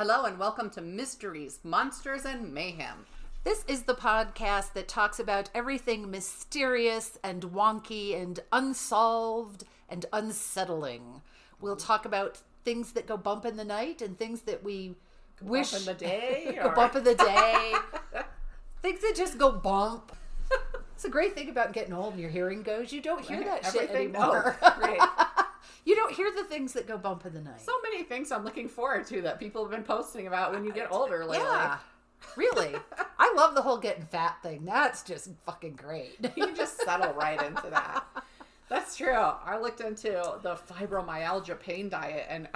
Hello and welcome to Mysteries, Monsters, and Mayhem. This is the podcast that talks about everything mysterious and wonky and unsolved and unsettling. We'll talk about things that go bump in the night and things that we wish... Bump in the day? Go bump in the day. Things that just go bump. It's a great thing about getting old and your hearing goes. You don't hear that shit anymore. Oh, great. You don't hear the things that go bump in the night. So many things I'm looking forward to that people have been posting about when you get older lately. Yeah, really. I love the whole getting fat thing. That's just fucking great. You just settle right into that. That's true. I looked into the fibromyalgia pain diet and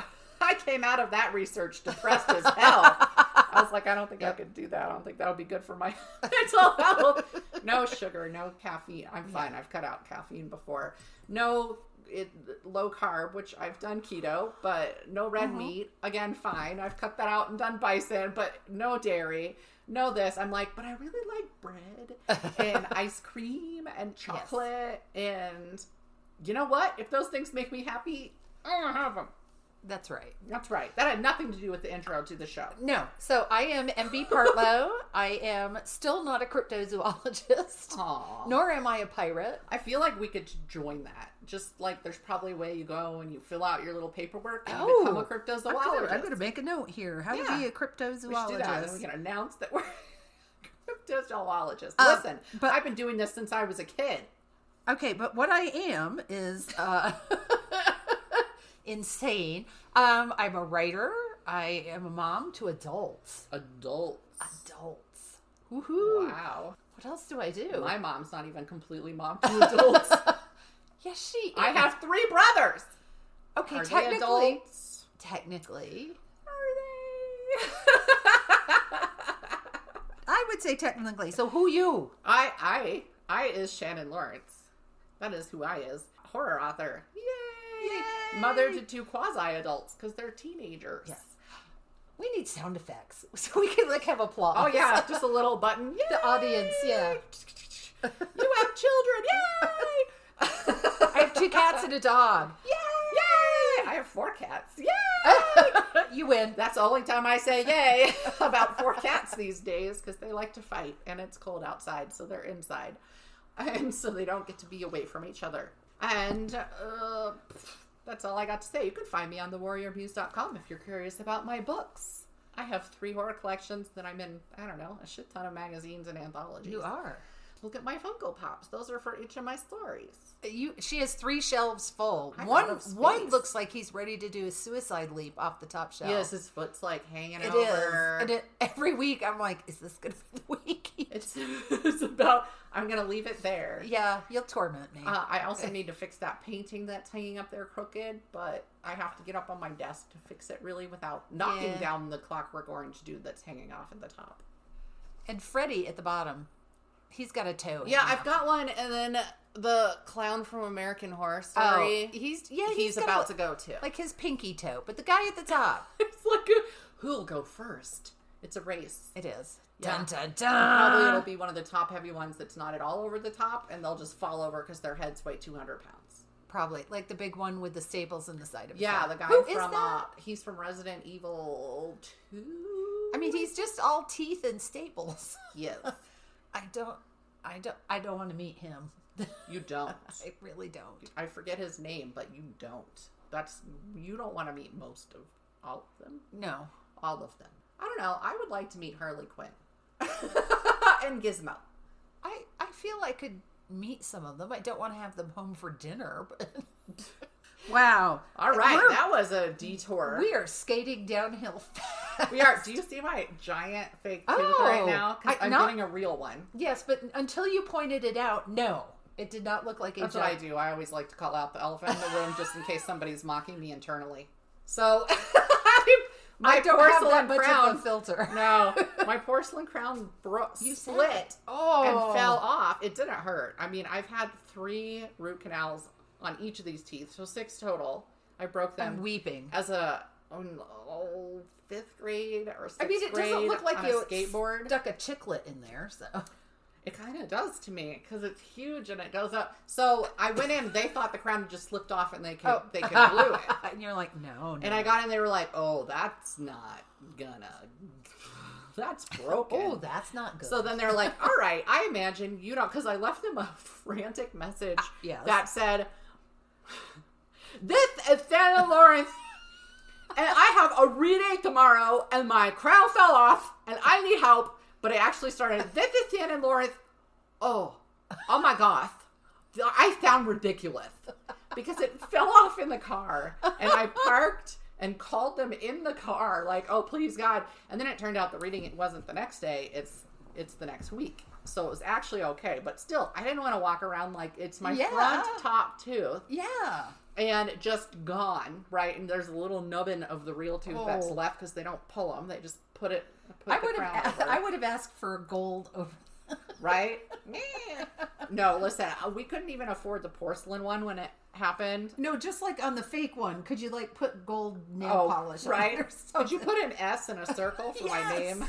I came out of that research depressed as hell. I was like, I don't think I could do that. I don't think that would be good for my mental health. No sugar, no caffeine. I'm fine. I've cut out caffeine before. No low carb, which I've done keto, but no red meat. Again, fine. I've cut that out and done bison, but no dairy. No this. I'm like, but I really like bread and ice cream and chocolate. Yes. And you know what? If those things make me happy, I'm going to have them. That's right. That's right. That had nothing to do with the intro to the show. No. So I am MB Partlow. I am still not a cryptozoologist. Aww. Nor am I a pirate. I feel like we could join that. Just like there's probably a way you go and you fill out your little paperwork and you become a cryptozoologist. I'm going to make a note here. How to be a cryptozoologist. We should do that. And we can announce that we're cryptozoologists. Listen, but I've been doing this since I was a kid. Okay, but what I am is... insane. I'm a writer. I am a mom to adults. Adults. Woohoo. Wow. What else do I do? My mom's not even completely mom to adults. Yes, she is. I have 3 brothers. Okay, Are technically. they adults? Technically. Are they? I would say technically. So who you? I is Shannon Lawrence. That is who I is. Horror author. Yay! Mother to 2 quasi-adults because they're teenagers. Yes. We need sound effects so we can have applause. Oh yeah, just a little button. Yay! The audience, yeah. You have children. Yay! I have 2 cats and a dog. Yay! Yay! I have 4 cats. Yay! You win. That's the only time I say yay about 4 cats these days because they like to fight and it's cold outside, so they're inside. And so they don't get to be away from each other. And that's all I got to say. You can find me on thewarriormuse.com if you're curious about my books. I have 3 horror collections that I'm in, I don't know, a shit ton of magazines and anthologies. You are. Look at my Funko Pops. Those are for each of my stories. She has 3 shelves full. One looks like he's ready to do a suicide leap off the top shelf. Yes, his foot's hanging it over. Is. And every week I'm like, is this going to be the week? It's about, I'm going to leave it there. Yeah, you'll torment me. I also need to fix that painting that's hanging up there crooked, but I have to get up on my desk to fix it really without knocking down the Clockwork Orange dude that's hanging off at the top. And Freddy at the bottom. He's got a toe. Yeah, I've got one, and then the clown from American Horror Story. Oh, he's about to go too. Like his pinky toe, but the guy at the top. It's like who'll go first? It's a race. It is. Yeah. Dun, dun, dun. Probably it'll be one of the top heavy ones that's not at all over the top, and they'll just fall over because their heads weigh 200 pounds. Probably. Like the big one with the staples in the side of his Yeah, head. the guy Who from is that? He's from Resident Evil 2. I mean, he's just all teeth and staples. Yes. I don't want to meet him. You don't. I really don't. I forget his name, but you don't. You don't want to meet most of all of them. No. All of them. I don't know. I would like to meet Harley Quinn. And Gizmo. I feel I could meet some of them. I don't want to have them home for dinner, but... Wow. All right. That was a detour. We are skating downhill fast. We are. Do you see my giant fake tooth right now? Because I'm getting a real one. Yes, but until you pointed it out, no. It did not look like a That's giant. what I do. I always like to call out the elephant in the room just in case somebody's mocking me internally. So... I don't have that much of a filter. No, my porcelain crown split and fell off. It didn't hurt. I mean, I've had 3 root canals on each of these teeth, so 6 total. I broke them. I'm weeping. As a 5th grade or 6th grade. I mean, it doesn't look like you skateboard. stuck a chiclet in there, so. It kind of does to me because it's huge and it goes up. So I went in. They thought the crown had just slipped off and they could glue it. And you're like, no. And I got in. They were like, "Oh, that's not gonna. That's broken. Oh, that's not good." So then they're like, "All right, I imagine you don't," because I left them a frantic message that said, "This is Santa Lawrence, and I have a reading tomorrow, and my crown fell off, and I need help." But it actually started, "This is Santa Lawrence. Oh my gosh. I sound ridiculous." Because it fell off in the car. And I parked and called them in the car, like, "Oh, please, God." And then it turned out the reading, it wasn't the next day. It's the next week. So it was actually okay. But still, I didn't want to walk around like it's my front top tooth. Yeah. And just gone, right? And there's a little nubbin of the real tooth that's left because they don't pull them. They just put the crown over. I would have asked for gold over. Right? No, listen, we couldn't even afford the porcelain one when it happened. No, just like on the fake one. Could you like put gold nail polish on it or something? Could you put an S in a circle for my name?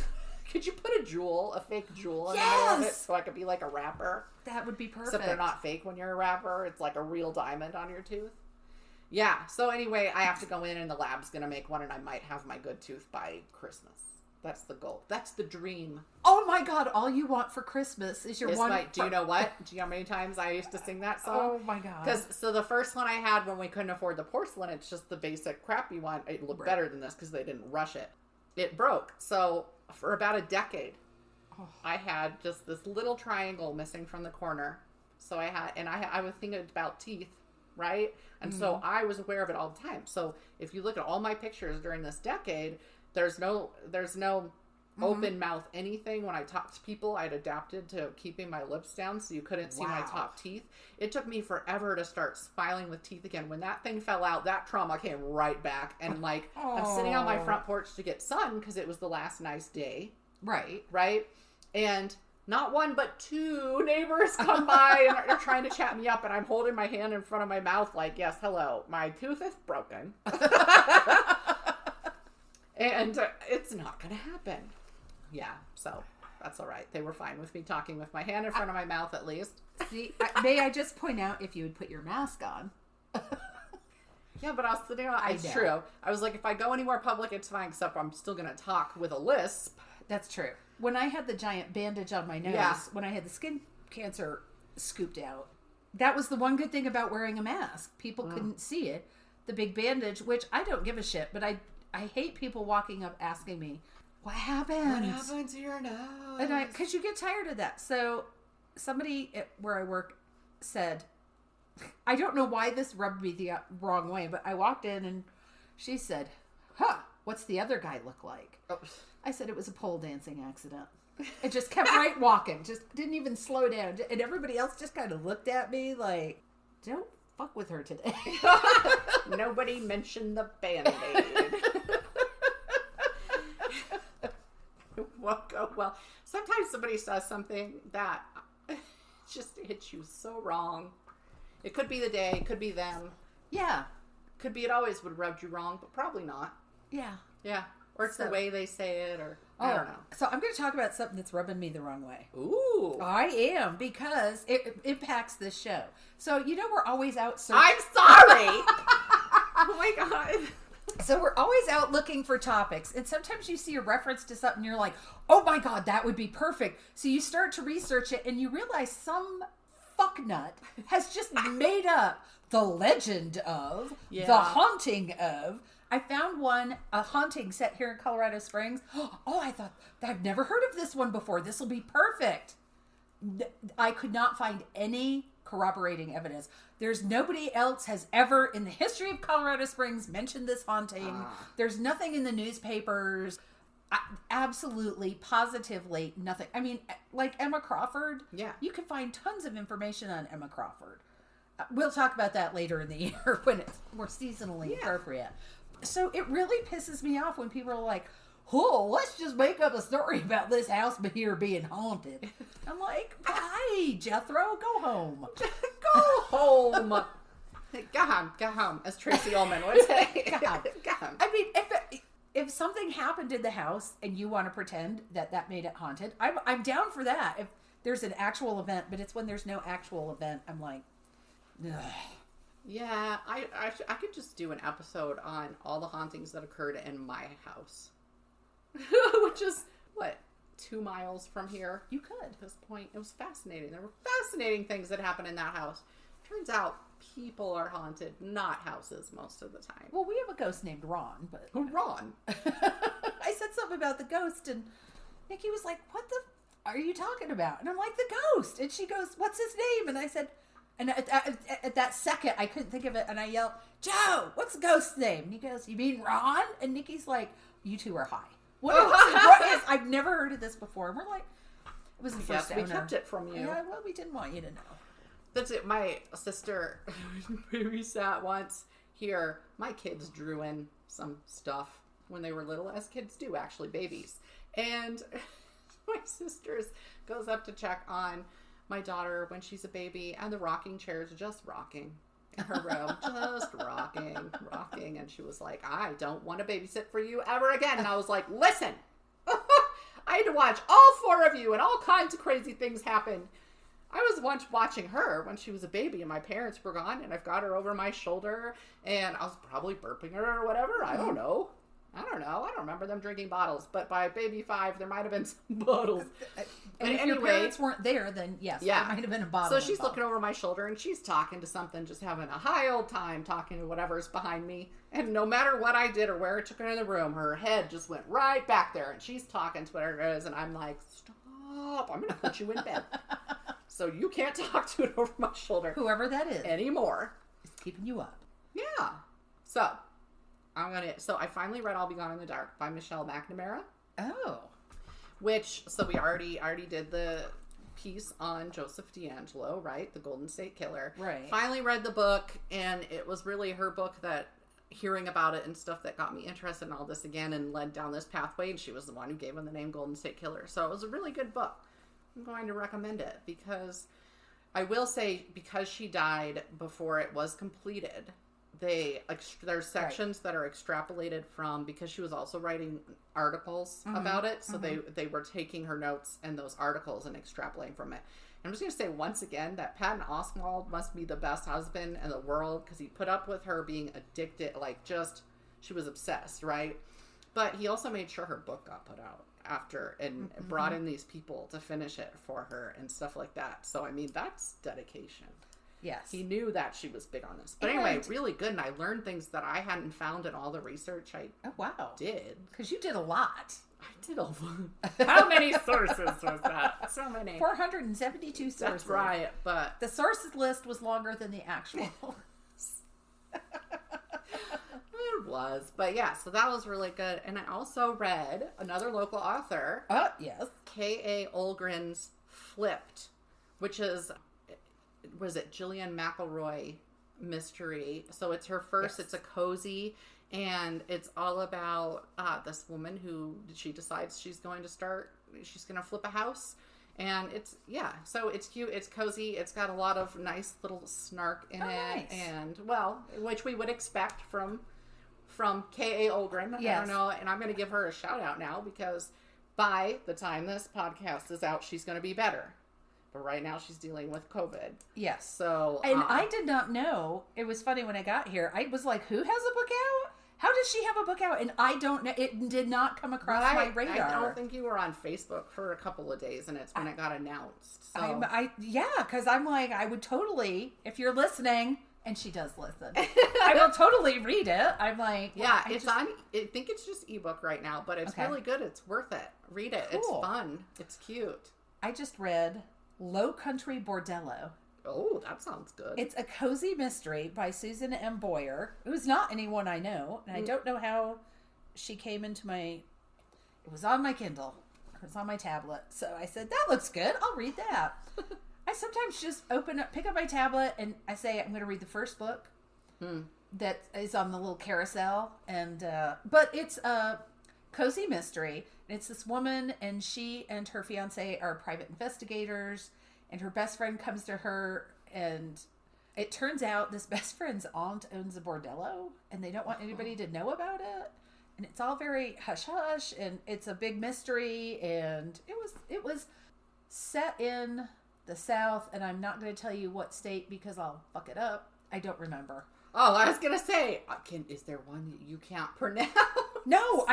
Could you put a fake jewel in the middle of it so I could be like a rapper? That would be perfect. Except they're not fake when you're a rapper. It's like a real diamond on your tooth. Yeah, so anyway, I have to go in and the lab's going to make one and I might have my good tooth by Christmas. That's the goal. That's the dream. Oh my God, all you want for Christmas is your one... Do you know what? Do you know how many times I used to sing that song? Oh my God. So the first one I had when we couldn't afford the porcelain, it's just the basic crappy one. It looked better than this because they didn't rush it. It broke. So for about a decade, I had just this little triangle missing from the corner. So I was thinking about teeth, right? And so I was aware of it all the time. So if you look at all my pictures during this decade, there's no open mouth anything. When I talked to people, I'd adapted to keeping my lips down so you couldn't see my top teeth. It took me forever to start smiling with teeth again. When that thing fell out, that trauma came right back. And like, I'm sitting on my front porch to get sun because it was the last nice day. Right. And not one, but two neighbors come by and are trying to chat me up. And I'm holding my hand in front of my mouth like, "Yes, hello, my tooth is broken." And it's not going to happen. Yeah, so that's all right. They were fine with me talking with my hand in front of my mouth at least. See, may I just point out if you would put your mask on? Yeah, but I was sitting on... It's true. I was like, if I go anywhere public, it's fine, except I'm still going to talk with a lisp. That's true. When I had the giant bandage on my nose, when I had the skin cancer scooped out, that was the one good thing about wearing a mask. People couldn't see it. The big bandage, which I don't give a shit, but I hate people walking up asking me, "What happened? What happened to your nose?" And because you get tired of that. So somebody where I work said, I don't know why this rubbed me the wrong way, but I walked in and she said, "What's the other guy look like?" Oh. I said it was a pole dancing accident. It just kept right walking, just didn't even slow down. And everybody else just kind of looked at me like, "Don't fuck with her today." Nobody mentioned the Band-Aid. Well, sometimes somebody says something that just hits you so wrong. It could be the day, it could be them. Yeah. Could be it always would have rubbed you wrong, but probably not. Yeah. Yeah. Or it's the way they say it, or I don't know. So I'm going to talk about something that's rubbing me the wrong way. Ooh. I am, because it impacts this show. So, we're always out searching. I'm sorry! Oh my God. So we're always out looking for topics. And sometimes you see a reference to something, you're like, "Oh my God, that would be perfect." So you start to research it and you realize some fucknut has just made up the legend of, the haunting of. I found a haunting set here in Colorado Springs. Oh, I thought, I've never heard of this one before. This will be perfect. I could not find any corroborating evidence. There's nobody else has ever in the history of Colorado Springs mentioned this haunting. There's nothing in the newspapers. Absolutely, positively nothing. I mean, like Emma Crawford. Yeah. You can find tons of information on Emma Crawford. We'll talk about that later in the year when it's more seasonally appropriate. So it really pisses me off when people are like, "Oh, let's just make up a story about this house here being haunted." I'm like, "Hi, Jethro, go home." Go home. Go home, as Tracy Ullman would say. Go home. I mean, if something happened in the house and you want to pretend that made it haunted, I'm down for that. If there's an actual event, but it's when there's no actual event. I'm like, ugh. Yeah, I could just do an episode on all the hauntings that occurred in my house. Which is, 2 miles from here? You could. At this point, it was fascinating. There were fascinating things that happened in that house. Turns out people are haunted, not houses most of the time. Well, we have a ghost named Ron, but... Ron? I said something about the ghost, and Nikki was like, what the are you talking about? And I'm like, the ghost. And she goes, what's his name? And I said... And at that second, I couldn't think of it, and I yelled, Joe, what's the ghost's name? And he goes, you mean Ron? And Nikki's like, you two are high. What is, I've never heard of this before. And we're like, it was the first we kept it from you. Yeah, well, we didn't want you to know. That's it. My sister, we sat once here. My kids drew in some stuff when they were little, as kids do, actually, babies. And my sister goes up to check on my daughter when she's a baby, and the rocking chair is just rocking in her room, just rocking. And she was like, I don't want to babysit for you ever again. And I was like, listen, I had to watch all 4 of you, and all kinds of crazy things happened. I was once watching her when she was a baby and my parents were gone, and I've got her over my shoulder, and I was probably burping her or whatever. I don't know. I don't remember them drinking bottles, but by baby 5, there might have been some bottles. And if your parents weren't there, then yes, there might have been a bottle. So she's looking over my shoulder, and she's talking to something, just having a high old time talking to whatever's behind me. And no matter what I did or where I took her in the room, her head just went right back there, and she's talking to whatever it is, and I'm like, stop, I'm going to put you in bed. So you can't talk to it over my shoulder. Whoever that is. Anymore. It's keeping you up. Yeah. So I finally read I'll Be Gone in the Dark by Michelle McNamara. Oh. So we already did the piece on Joseph D'Angelo, right? The Golden State Killer. Right. Finally read the book, and it was really her book that, hearing about it and stuff, that got me interested in all this again and led down this pathway, and she was the one who gave him the name Golden State Killer. So it was a really good book. I'm going to recommend it because I will say, because she died before it was completed, there's sections that are extrapolated from, because she was also writing articles about it, so they were taking her notes and those articles and extrapolating from it. I'm just going to say once again that Patton Oswalt must be the best husband in the world, because he put up with her being addicted, she was obsessed, right? But he also made sure her book got put out after, and brought in these people to finish it for her and stuff like that. So, I mean, that's dedication. Yes. He knew that she was big on this. But anyway, really good. And I learned things that I hadn't found in all the research I did. Because you did a lot. I did a lot. How many sources was that? So many. 472 sources. That's right. But the sources list was longer than the actual. It was. But yeah, so that was really good. And I also read another local author. Yes. K.A. Olgren's Flipped, which is... was it Gillian McElroy mystery? So it's her first. Yes. It's a cozy, and it's all about this woman who she decides she's going to flip a house, and so it's cute, it's cozy, it's got a lot of nice little snark in it. Nice. And which we would expect from K.A. Olgren. Yes. I don't know, and I'm going to give her a shout out now, because by the time this podcast is out, she's going to be better. But right now she's dealing with COVID. Yes. So, and I did not know. It was funny when I got here. I was like, who has a book out? How does she have a book out? And I don't know. It did not come across my radar. I don't think you were on Facebook for a couple of days, and it's when it got announced. So. Because I'm like, I would totally, if you're listening, and she does listen, I will totally read it. I'm like, yeah, I think it's just ebook right now, but it's really good. It's worth it. Read it. Cool. It's fun. It's cute. I just read Low Country Bordello. Oh, that sounds good. It's a cozy mystery by Susan M. Boyer, who's not anyone I know, and I don't know how she came into it was on my Kindle, it was on my tablet, so I said, that looks good, I'll read that. I sometimes just pick up my tablet, and I say, I'm going to read the first book that is on the little carousel, and but it's a cozy mystery. It's this woman, and she and her fiance are private investigators, and her best friend comes to her, and it turns out this best friend's aunt owns a bordello, and they don't want anybody to know about it, and it's all very hush-hush, and it's a big mystery, and it was set in the South, and I'm not going to tell you what state because I'll fuck it up. I don't remember. Oh, I was going to say, is there one that you can't pronounce? No,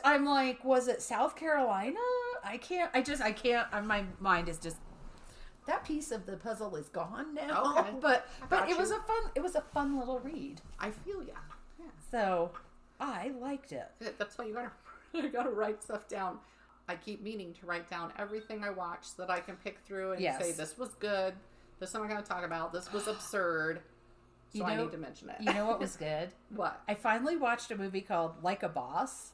I'm like, was it South Carolina? I can't, my mind is just, that piece of the puzzle is gone now. Okay. But it was a fun little read. I feel ya. Yeah. So I liked it. That's why you gotta write stuff down. I keep meaning to write down everything I watch so that I can pick through and say, this was good. This I'm not going to talk about. This was absurd. So I need to mention it. You know what was good? What? I finally watched a movie called Like a Boss.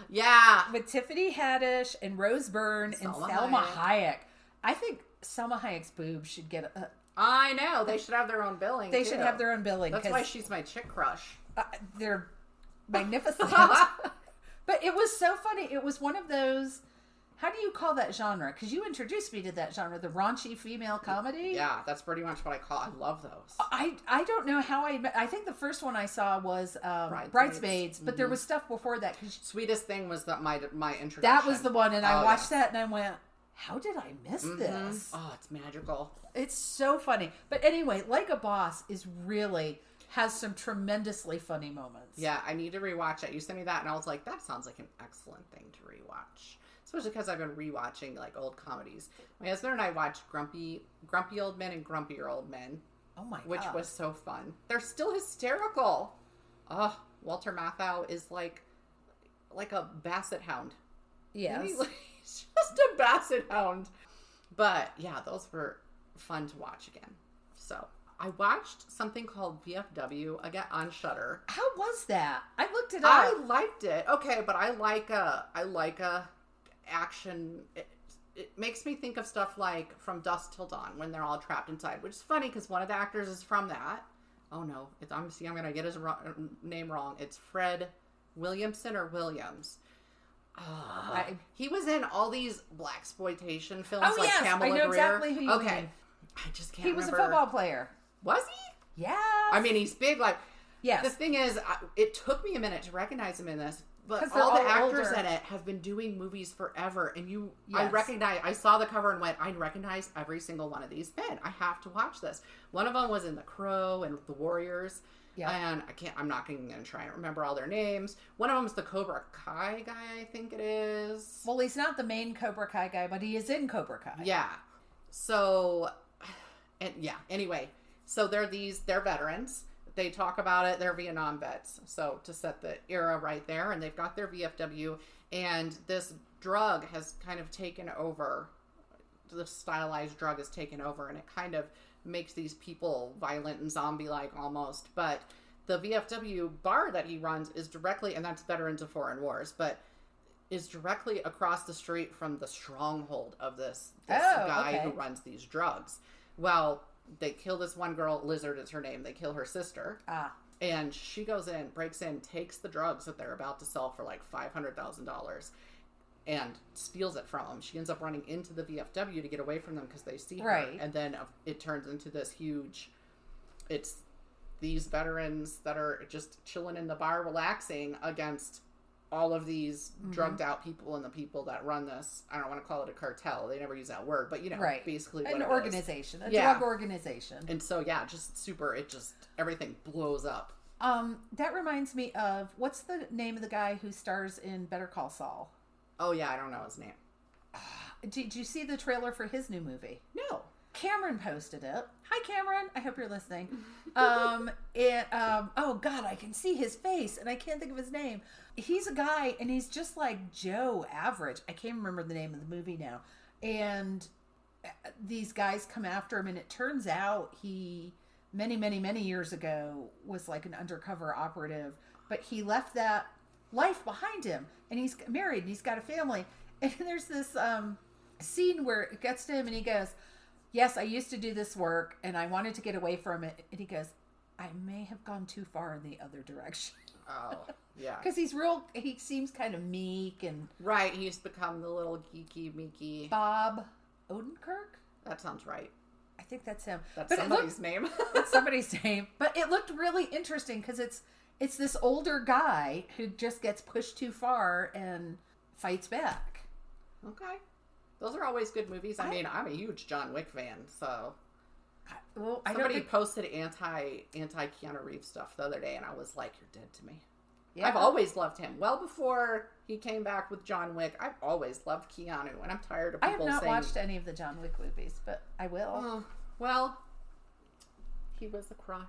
Yeah. With Tiffany Haddish and Rose Byrne and Selma Hayek. I think Selma Hayek's boobs should get a... I know. They should have their own billing, They should have their own billing. That's why she's my chick crush. They're magnificent. But it was so funny. It was one of those... How do you call that genre? Because you introduced me to that genre, the raunchy female comedy. Yeah, that's pretty much what I call. I love those. I don't know how I think the first one I saw was Bridesmaids, but there was stuff before that. Sweetest Thing was my introduction. That was the one, and I watched that and I went, how did I miss this? Oh, it's magical. It's so funny. But anyway, Like a Boss has some tremendously funny moments. Yeah, I need to rewatch it. You sent me that, and I was like, that sounds like an excellent thing to rewatch. Especially because I've been rewatching like old comedies. My husband and I watched Grumpy Old Men and Grumpier Old Men. Oh my god. Which was so fun. They're still hysterical. Oh, Walter Matthau is like a basset hound. Yes. He's just a basset hound. But yeah, those were fun to watch again. So I watched something called VFW again on Shudder. How was that? I looked it up. I liked it. Okay, but I like a action. It makes me think of stuff like From Dusk Till Dawn when they're all trapped inside, which is funny because one of the actors is from that. Oh no, I'm gonna get his name wrong. It's Fred Williamson or Williams. He was in all these blaxploitation films like Pamela I know Greer. Exactly who you mean. I just can't remember. He was a football player. Was he? Yeah. I mean, he's big. Like, yes. The thing is, it took me a minute to recognize him in this. But all the actors in it have been doing movies forever. And I saw the cover and went, I recognize every single one of these men. I have to watch this. One of them was in The Crow and The Warriors. Yeah. And I'm not going to try and remember all their names. One of them is the Cobra Kai guy, I think it is. Well, he's not the main Cobra Kai guy, but he is in Cobra Kai. Yeah. So, anyway. So they're veterans. They talk about it. They're Vietnam vets. So to set the era right there, and they've got their VFW, and this drug has kind of taken over. The stylized drug has taken over, and it kind of makes these people violent and zombie-like almost. But the VFW bar that he runs is directly, and that's Veterans of Foreign Wars, but is directly across the street from the stronghold of this guy who runs these drugs. Well, they kill this one girl, Lizard is her name. They kill her sister. And she goes in, breaks in, takes the drugs that they're about to sell for like $500,000 and steals it from them. She ends up running into the VFW to get away from them because they see her. And then it turns into this huge, it's these veterans that are just chilling in the bar, relaxing against all of these drugged out people and the people that run this. I don't want to call it a cartel. They never use that word, but basically what an it organization, is. A drug organization. And so, just super, everything blows up. That reminds me of, what's the name of the guy who stars in Better Call Saul? Oh yeah, I don't know his name. Did you see the trailer for his new movie? No. Cameron posted it. Hi, Cameron. I hope you're listening. Oh God, I can see his face and I can't think of his name. He's a guy and he's just like Joe Average. I can't remember the name of the movie now. And these guys come after him, and it turns out he, many years ago, was like an undercover operative, but he left that life behind him, and he's married and he's got a family. And there's this scene where it gets to him and he goes, yes, I used to do this work and I wanted to get away from it. And he goes, I may have gone too far in the other direction. Oh, yeah. Because he seems kind of meek and... Right, he's become the little geeky, meeky... Bob Odenkirk? That sounds right. I think that's him. That's somebody's name. It's somebody's name. But it looked really interesting because it's this older guy who just gets pushed too far and fights back. Okay. Those are always good movies. I mean, I'm a huge John Wick fan, so. Well, Somebody posted anti Keanu Reeves stuff the other day, and I was like, "You're dead to me." Yeah. I've always loved him. Well before he came back with John Wick, I've always loved Keanu, and I'm tired of I have people not saying. watched any of the John Wick movies, but I will. Well, he was a crush,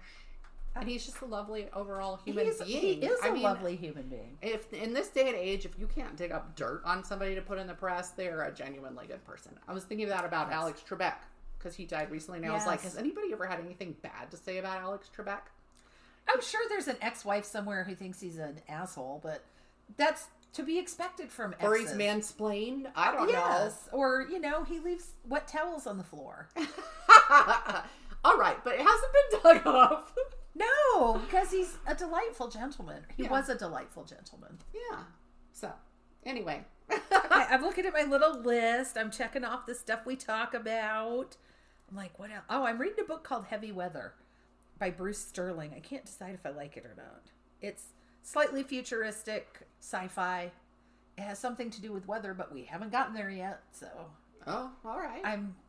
and he's just a lovely overall human being. He is a lovely human being. If in this day and age, if you can't dig up dirt on somebody to put in the press, they're a genuinely good person. I was thinking that about Alex Trebek, because he died recently, and I was like, has anybody ever had anything bad to say about Alex Trebek? I'm sure there's an ex-wife somewhere who thinks he's an asshole, but that's to be expected from exes. Or he's mansplained. I don't know. Or, he leaves wet towels on the floor. All right, but it hasn't been dug up. No, because he's a delightful gentleman. He was a delightful gentleman. Yeah. So, anyway. Okay, I'm looking at my little list. I'm checking off the stuff we talk about. I'm like, what else? Oh, I'm reading a book called Heavy Weather by Bruce Sterling. I can't decide if I like it or not. It's slightly futuristic sci-fi. It has something to do with weather, but we haven't gotten there yet. So, oh, all right.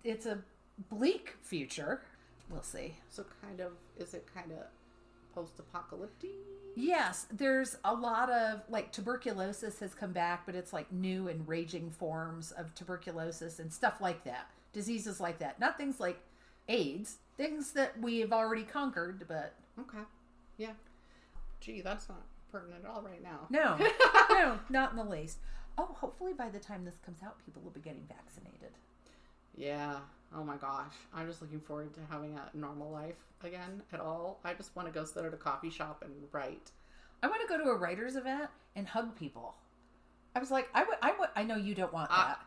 It's a bleak future. We'll see. So, is it kind of post-apocalyptic? Yes, there's a lot of tuberculosis has come back, but it's new and raging forms of tuberculosis and stuff like that. Diseases like that, not things like AIDS. Things that we have already conquered, but... Okay. Yeah. Gee, that's not pertinent at all right now. No. No, not in the least. Oh, hopefully by the time this comes out, people will be getting vaccinated. Yeah. Oh my gosh. I'm just looking forward to having a normal life again at all. I just want to go sit at a coffee shop and write. I want to go to a writer's event and hug people. I was like, I know you don't want that.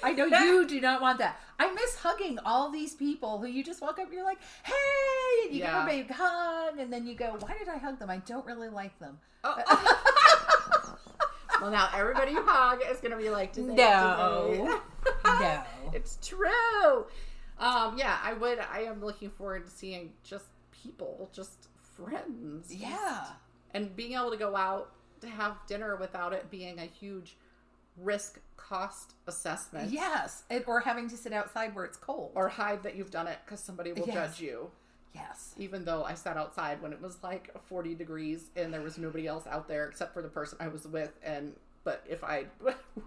I know you do not want that. I miss hugging all these people who you just walk up and you're like, hey, and you give them a big hug, and then you go, why did I hug them? I don't really like them. Oh. Well, now everybody you hug is going to be like, no. No. It's true. Yeah, I am looking forward to seeing just people, just friends. Yeah. And being able to go out to have dinner without it being a huge risk cost assessment. Yes. Or having to sit outside where it's cold. Or hide that you've done it because somebody will judge you. Yes. Even though I sat outside when it was 40 degrees and there was nobody else out there except for the person I was with. But if I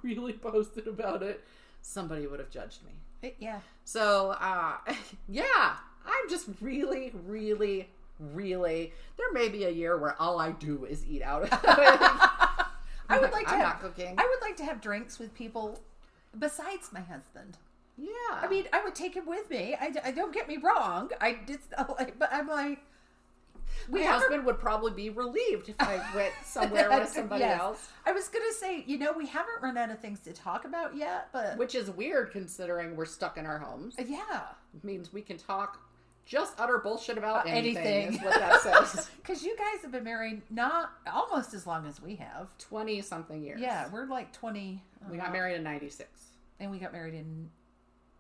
really posted about it, somebody would have judged me. Yeah. So, yeah, I'm just really, really, really, there may be a year where all I do is eat out. I would like to not cooking. I would like to have drinks with people besides my husband. Yeah. I mean, I would take him with me. I don't get me wrong. I did, but I'm like, my husband would probably be relieved if I went somewhere with somebody else. I was going to say, we haven't run out of things to talk about yet, but... Which is weird considering we're stuck in our homes. Yeah. It means we can talk just utter bullshit about anything. Is what that says. Because you guys have been married not almost as long as we have. 20-something years. Yeah, we're 20... We got married in 96. And we got married in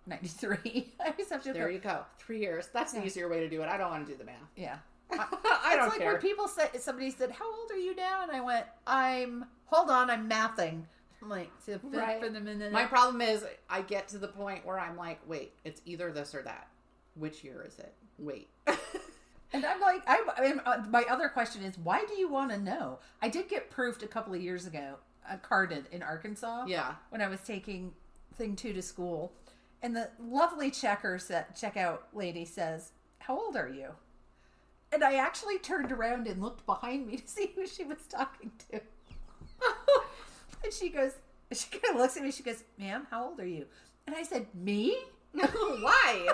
93. I just have to there you go. 3 years. That's the easier way to do it. I don't want to do the math. Yeah. I don't care. When people somebody said, how old are you now? And I went, hold on, I'm mathing. I'm like, for the minute. My problem is I get to the point where I'm like, wait, it's either this or that. Which year is it? Wait. And I'm like, my other question is, why do you want to know? I did get proofed a couple of years ago, carded in Arkansas. Yeah. When I was taking thing 2 to school. And the lovely checkout lady says, how old are you? And I actually turned around and looked behind me to see who she was talking to. And she kind of looks at me, she goes, ma'am, how old are you? And I said, me? Why?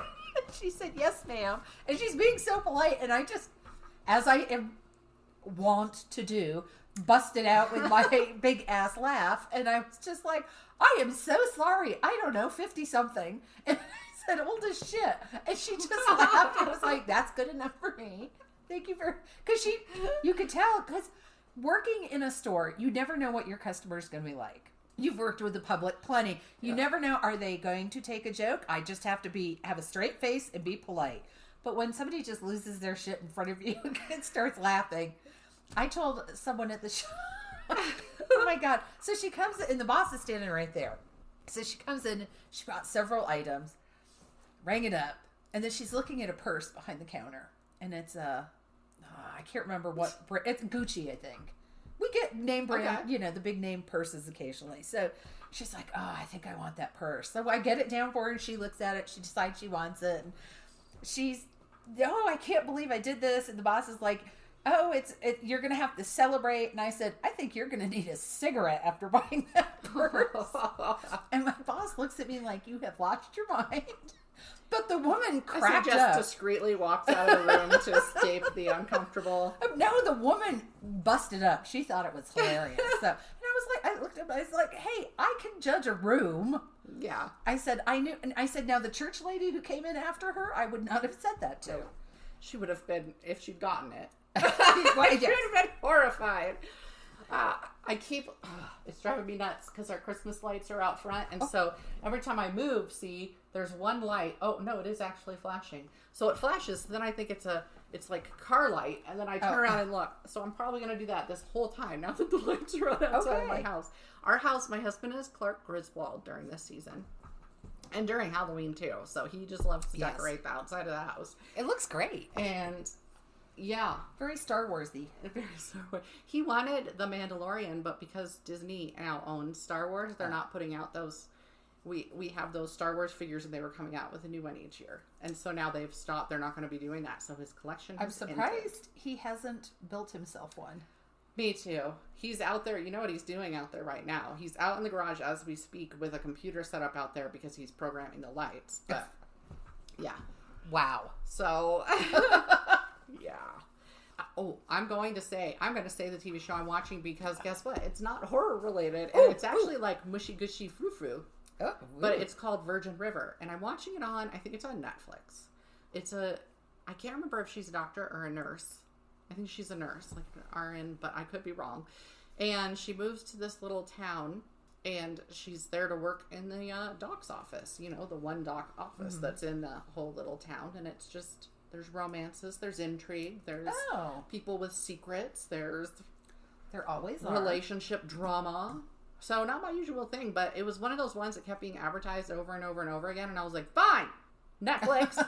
She said, yes, ma'am. And she's being so polite. And I just, as I am wont to do, busted out with my big ass laugh. And I was just like, I am so sorry. I don't know, 50 something. And I said, old as shit. And she just laughed and was like, that's good enough for me. Thank you because you could tell, because working in a store, you never know what your customer is going to be like. You've worked with the public plenty. You never know, are they going to take a joke? I just have to have a straight face and be polite. But when somebody just loses their shit in front of you and starts laughing, I told someone at the shop, oh my God. So she comes and the boss is standing right there. So she comes in, she brought several items, rang it up, and then she's looking at a purse behind the counter. And it's I can't remember what, it's Gucci, I think. We get name brand, the big name purses occasionally. So she's like, oh, I think I want that purse. So I get it down for her, and she looks at it. She decides she wants it. And I can't believe I did this. And the boss is like, oh, you're going to have to celebrate. And I said, I think you're going to need a cigarette after buying that purse. And my boss looks at me like, you have lost your mind. But the woman cracked up. Discreetly walks out of the room to escape the uncomfortable. No, the woman busted up. She thought it was hilarious. I looked up, I was like, hey, I can judge a room. Yeah. I said, I knew, and I said, now the church lady who came in after her, I would not have said that to. She would have been, if she'd gotten it. Well, She would have been horrified. It's driving me nuts because our Christmas lights are out front. And so every time I move, there's one light. Oh, no, it is actually flashing. So it flashes. Then I think it's like a car light. And then I turn around and look. So I'm probably going to do that this whole time now that the lights are on outside of my house. Our house, my husband is Clark Griswold during this season. And during Halloween, too. So he just loves to decorate the outside of the house. It looks great. And... yeah. Very Star Wars-y. Very Star Wars. He wanted The Mandalorian, but because Disney now owns Star Wars, they're not putting out those. We have those Star Wars figures, and they were coming out with a new one each year. And so now they've stopped. They're not going to be doing that. So his collection I'm surprised he hasn't built himself one. Me too. He's out there. You know what he's doing out there right now? He's out in the garage as we speak with a computer set up out there because he's programming the lights. But, yeah. Wow. So... yeah. Oh, I'm going to say the TV show I'm watching because guess what? It's not horror related, and it's actually like mushy gushy frou frou. Oh, but it's called Virgin River, and I'm watching it on. I think it's on Netflix. I can't remember if she's a doctor or a nurse. I think she's a nurse, like an RN, but I could be wrong. And she moves to this little town, and she's there to work in the doc's office. You know, the one doc office that's in the whole little town, and it's just. There's romances, there's intrigue, there's people with secrets, there always relationship drama. So not my usual thing, but it was one of those ones that kept being advertised over and over and over again, and I was like, fine, Netflix,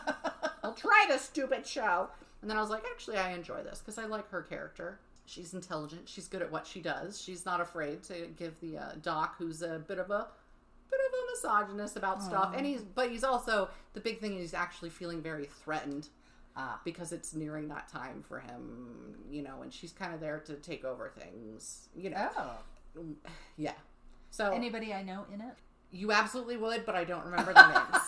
I'll try this stupid show. And then I was like, actually, I enjoy this because I like her character. She's intelligent, she's good at what she does, she's not afraid to give the doc, who's a bit of a misogynist about stuff, and he's also, the big thing is he's actually feeling very threatened. Because it's nearing that time for him, and she's kind of there to take over things, Yeah. So anybody I know in it? You absolutely would, but I don't remember the names.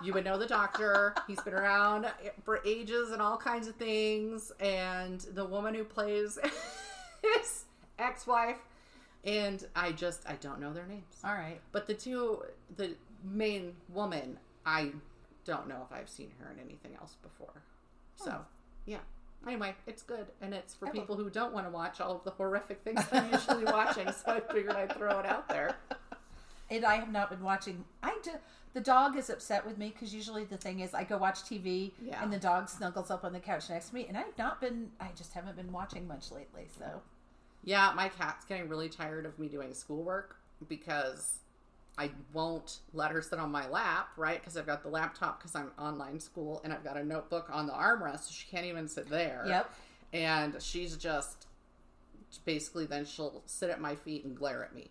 You would know the doctor. He's been around for ages and all kinds of things. And the woman who plays his ex-wife. And I don't know their names. All right. But the main woman, I don't know if I've seen her in anything else before. So, yeah. Anyway, it's good. And it's for people who don't want to watch all of the horrific things I'm usually watching. So I figured I'd throw it out there. And I have not been watching. The dog is upset with me because usually the thing is I go watch TV and the dog snuggles up on the couch next to me. And I just haven't been watching much lately. So, yeah, my cat's getting really tired of me doing schoolwork because I won't let her sit on my lap, right? Because I've got the laptop because I'm online school, and I've got a notebook on the armrest, so she can't even sit there. Yep. And she's just basically then she'll sit at my feet and glare at me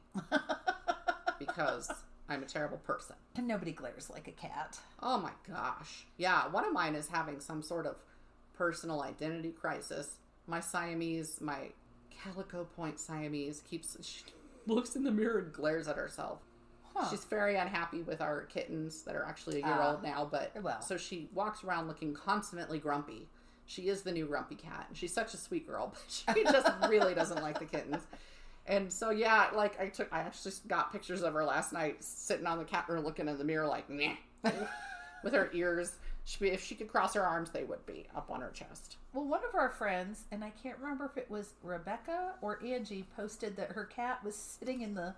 because I'm a terrible person. And nobody glares like a cat. Oh my gosh. Yeah, one of mine is having some sort of personal identity crisis. My Calico Point Siamese she looks in the mirror and glares at herself. Huh. She's very unhappy with our kittens that are actually a year old now, so she walks around looking constantly grumpy. She is the new grumpy cat, and she's such a sweet girl, but she just really doesn't like the kittens. And so, yeah, like I actually got pictures of her last night sitting on the cat room looking in the mirror like, meh, with her ears. If she could cross her arms, they would be up on her chest. Well, one of our friends, and I can't remember if it was Rebecca or Angie, posted that her cat was sitting in the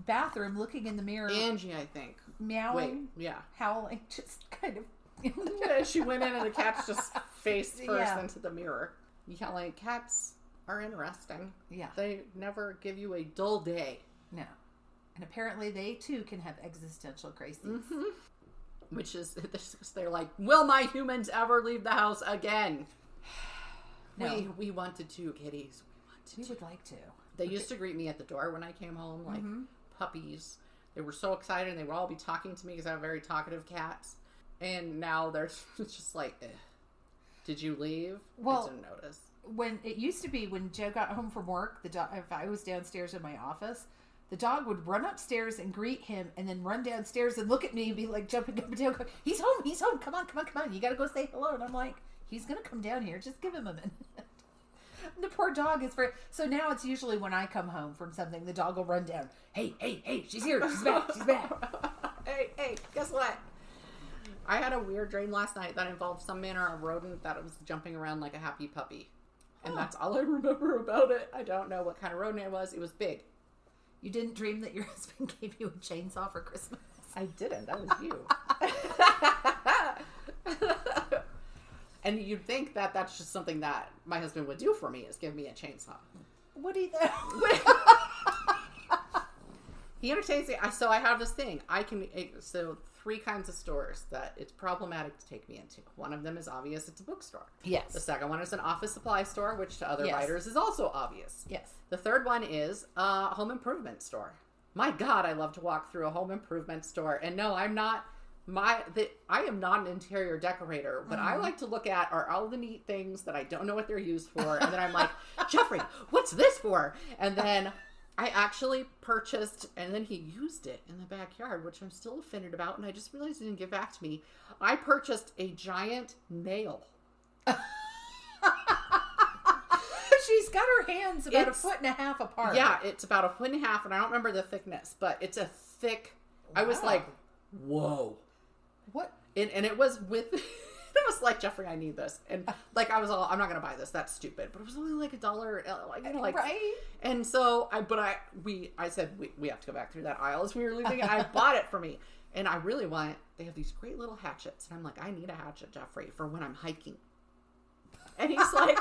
bathroom looking in the mirror. Angie, I think. Meowing. Wait, yeah. Howling, just kind of. She went in and the cat's just face first into the mirror. Yelling. Cats are interesting. Yeah. They never give you a dull day. No. And apparently they too can have existential crises. Mm-hmm. Which is, they're like, will my humans ever leave the house again? No. We wanted to, kitties. We would like to. They used to greet me at the door when I came home, like puppies. They were so excited, and they would all be talking to me because I have very talkative cats. And now they're just like, eh. Did you leave? Well, I didn't notice. When it used to be when Joe got home from work, the dog, if I was downstairs in my office, the dog would run upstairs and greet him, and then run downstairs and look at me and be like jumping up and down, going, he's home, come on, you got to go say hello. And I'm like, he's gonna come down here, just give him a minute. The poor dog is very... So now it's usually when I come home from something, the dog will run down. Hey, she's here. She's back. Hey, guess what? I had a weird dream last night that involved some manner of rodent that was jumping around like a happy puppy. And that's all I remember about it. I don't know what kind of rodent it was. It was big. You didn't dream that your husband gave you a chainsaw for Christmas? I didn't. That was you. And you'd think that that's just something that my husband would do for me, is give me a chainsaw. What do you think? He entertains me. So I have this thing. So 3 kinds of stores that it's problematic to take me into. One of them is obvious. It's a bookstore. Yes. The second one is an office supply store, which to other Yes. writers is also obvious. Yes. The third one is a home improvement store. My God, I love to walk through a home improvement store. And no, I'm not... I am not an interior decorator, but I like to look at are all the neat things that I don't know what they're used for, and then I'm like, Jeffrey, what's this for? And then I actually purchased, and then he used it in the backyard, which I'm still offended about, and I just realized he didn't give back to me. I purchased a giant nail. She's got her hands about 1.5 feet apart. Yeah, it's about 1.5 feet, and I don't remember the thickness, but it's a thick. Wow. I was like, whoa. What? And it was with, it was like, Jeffrey, I need this. And like, I was all, I'm not going to buy this. That's stupid. But it was only like $1, you know, like, right. And so I said, we have to go back through that aisle as we were leaving. And I bought it for me. And I really they have these great little hatchets. And I'm like, I need a hatchet, Jeffrey, for when I'm hiking. And he's like,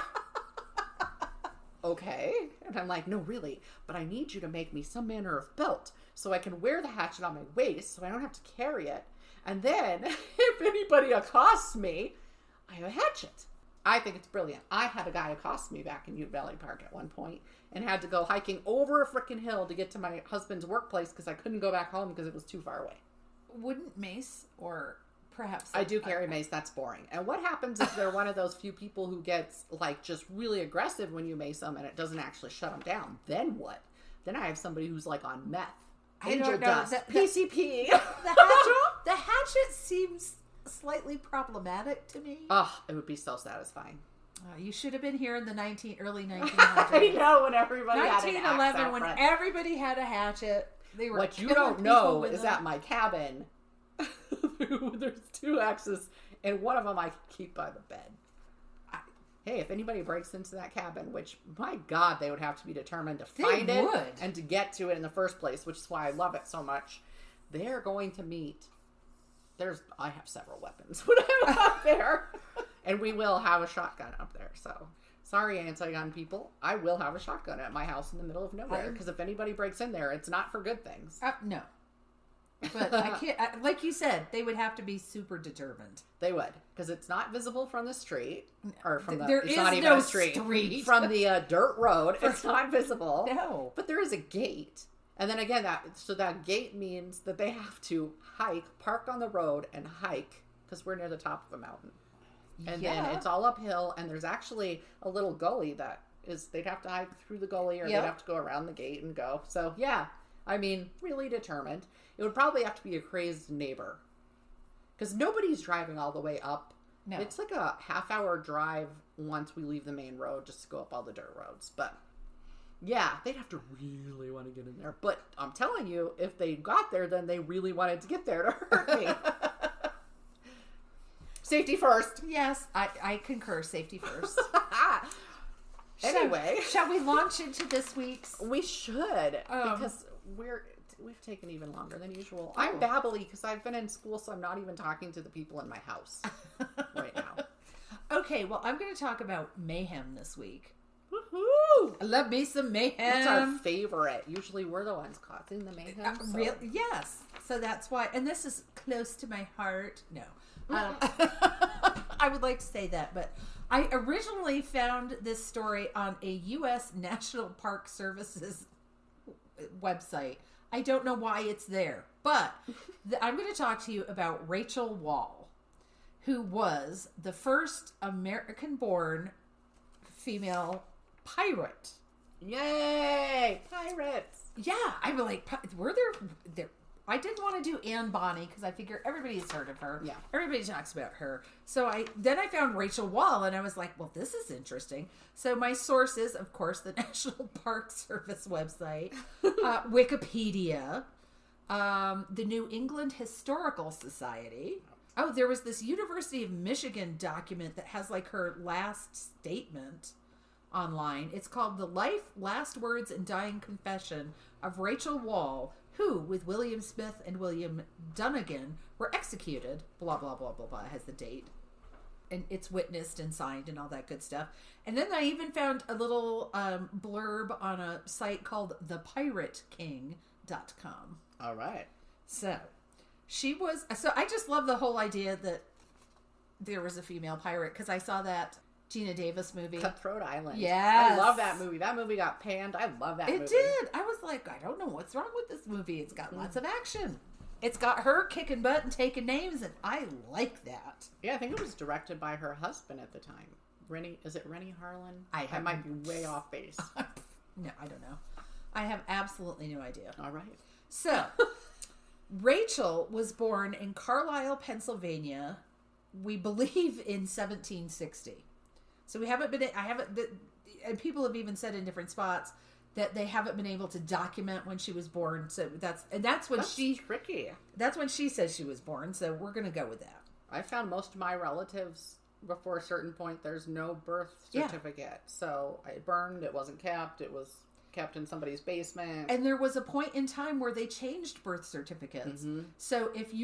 okay. And I'm like, no, really. But I need you to make me some manner of belt so I can wear the hatchet on my waist so I don't have to carry it. And then, if anybody accosts me, I have a hatchet. I think it's brilliant. I had a guy accost me back in Ute Valley Park at one point and had to go hiking over a frickin' hill to get to my husband's workplace because I couldn't go back home because it was too far away. Wouldn't mace or perhaps... I do carry mace. That's boring. And what happens if they're one of those few people who gets like just really aggressive when you mace them and it doesn't actually shut them down? Then what? Then I have somebody who's like on meth. Angel dust, PCP. The hatchet seems slightly problematic to me. Oh, it would be so satisfying. You should have been here in the early 1900s. I know, when everybody had an axe 1911, out when front. Everybody had a hatchet. They were what you don't know is at my cabin, there's 2 axes, and one of them I keep by the bed. Hey, if anybody breaks into that cabin, which, my God, they would have to be determined to find it and to get to it in the first place, which is why I love it so much. They're going to meet. I have several weapons when I'm up there. And we will have a shotgun up there. So, sorry, anti-gun people. I will have a shotgun at my house in the middle of nowhere. Because if anybody breaks in there, it's not for good things. No. But I can't, like you said, they would have to be super determined. They would, because it's not visible from the street, or from the. There it's is not even no a street. From the dirt road. It's not visible. No, but there is a gate, and then again that gate means that they have to park on the road and hike because we're near the top of a mountain, and then it's all uphill, and there's actually a little gully that is they'd have to hike through the gully, or they'd have to go around the gate and go. So yeah, I mean, really determined. It would probably have to be a crazed neighbor. Because nobody's driving all the way up. No. It's like a half-hour drive once we leave the main road just to go up all the dirt roads. But, yeah, they'd have to really want to get in there. But I'm telling you, if they got there, then they really wanted to get there to hurt me. Safety first. Yes, I concur. Safety first. Anyway. Shall we launch into this week's? We should. Because we've taken even longer than usual. I'm babbly because I've been in school, so I'm not even talking to the people in my house right now. Okay, well, I'm going to talk about mayhem this week. Woohoo! I love me some mayhem. That's our favorite. Usually we're the ones causing the mayhem. So. Yes. So that's why, and this is close to my heart. No. I would like to say that, but I originally found this story on a U.S. National Park Services website. I don't know why it's there, but I'm going to talk to you about Rachel Wall, who was the first American-born female pirate. Yay! Pirates! Yeah, I'm like, were there I didn't want to do Anne Bonny because I figure everybody's heard of her. Yeah. Everybody talks about her. So I found Rachel Wall and I was like, well, this is interesting. So my source is, of course, the National Park Service website, Wikipedia, the New England Historical Society. Oh, there was this University of Michigan document that has like her last statement online. It's called The Life, Last Words, and Dying Confession of Rachel Wall, who, with William Smith and William Dunnigan, were executed, blah, blah, blah, blah, blah, has the date. And it's witnessed and signed and all that good stuff. And then I even found a little blurb on a site called thepirateking.com. All right. So, I just love the whole idea that there was a female pirate, because I saw that Gina Davis movie. Cutthroat Island. Yes. I love that movie. That movie got panned. I love that movie. It did. I was like, I don't know what's wrong with this movie. It's got lots of action. It's got her kicking butt and taking names, and I like that. Yeah, I think it was directed by her husband at the time. Is it Rennie Harlan? I might be way off base. No, I don't know. I have absolutely no idea. All right. So, Rachel was born in Carlisle, Pennsylvania, we believe in 1760. So and people have even said in different spots that they haven't been able to document when she was born. So that's tricky. That's when she says she was born. So we're going to go with that. I found most of my relatives before a certain point, there's no birth certificate. Yeah. So it burned. It wasn't kept. It was kept in somebody's basement. And there was a point in time where they changed birth certificates. Mm-hmm. So if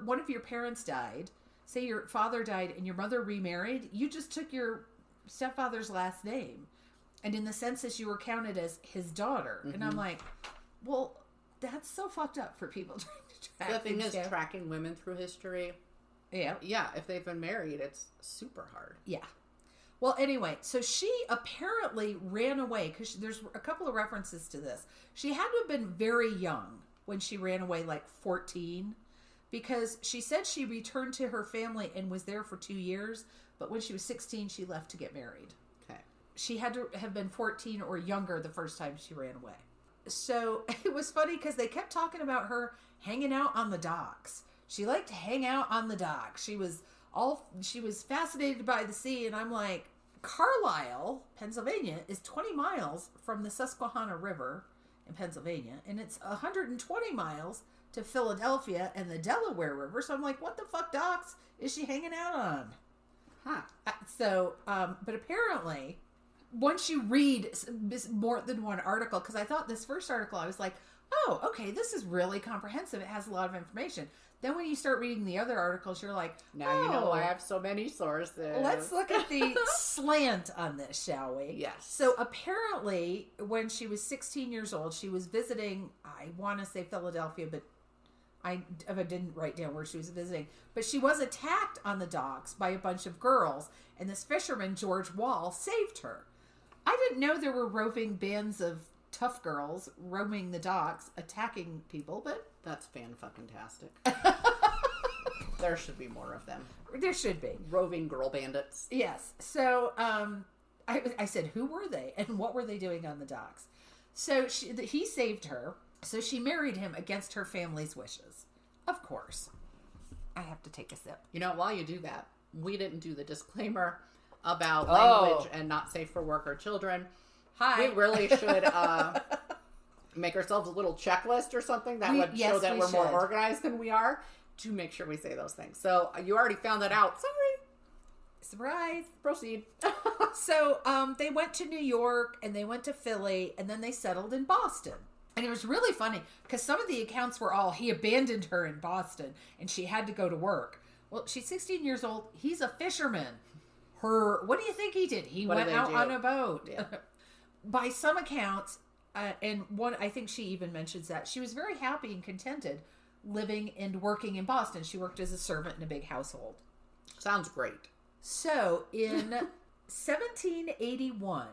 one of your parents died, say your father died and your mother remarried, you just took your stepfather's last name. And in the census, you were counted as his daughter. Mm-hmm. And I'm like, well, that's so fucked up for people trying to track. The thing is, tracking women through history. Yeah. Yeah, if they've been married, it's super hard. Yeah. Well, anyway, so she apparently ran away, because there's a couple of references to this. She had to have been very young when she ran away, like 14. Because she said she returned to her family and was there for 2 years, but when she was 16, she left to get married. Okay. She had to have been 14 or younger the first time she ran away. So it was funny because they kept talking about her hanging out on the docks. She liked to hang out on the docks. She was fascinated by the sea, and I'm like, Carlisle, Pennsylvania, is 20 miles from the Susquehanna River in Pennsylvania, and it's 120 miles to Philadelphia and the Delaware River. So I'm like, what the fuck docks is she hanging out on? Huh. So, but apparently, once you read more than one article, because I thought this first article, I was like, oh, okay, this is really comprehensive. It has a lot of information. Then when you start reading the other articles, you're like, now you know I have so many sources. Let's look at the slant on this, shall we? Yes. So apparently, when she was 16 years old, she was visiting, I want to say Philadelphia, but I didn't write down where she was visiting. But she was attacked on the docks by a bunch of girls, and this fisherman, George Wall, saved her. I didn't know there were roving bands of tough girls roaming the docks, attacking people, but... That's fan-fucking-tastic. There should be more of them. There should be. Roving girl bandits. Yes. So, I said, who were they? And what were they doing on the docks? So, he saved her. So, she married him against her family's wishes. Of course. I have to take a sip. You know, while you do that, we didn't do the disclaimer about language and not safe for work or children. Hi. We really should make ourselves a little checklist or something that would show that we're more organized than we are, to make sure we say those things. So you already found that out. Sorry. Surprise. Proceed. So they went to New York and they went to Philly and then they settled in Boston. And it was really funny because some of the accounts were all, he abandoned her in Boston and she had to go to work. Well, she's 16 years old. He's a fisherman. What do you think he did? He went out on a boat. Yeah. By some accounts, and one, I think she even mentions that she was very happy and contented living and working in Boston. She worked as a servant in a big household. Sounds great. So in 1781,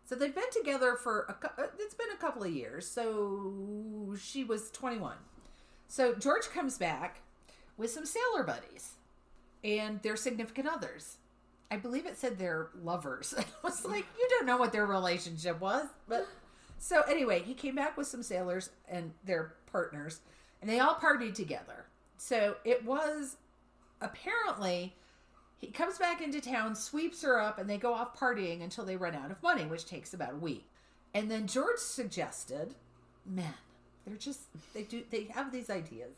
so they've been together for it's been a couple of years. So she was 21. So George comes back with some sailor buddies and their significant others. I believe it said they're lovers. I was like, you don't know what their relationship was. But so anyway, he came back with some sailors and their partners, and they all partied together. So it was apparently, he comes back into town, sweeps her up, and they go off partying until they run out of money, which takes about a week. And then George suggested, man, they have these ideas.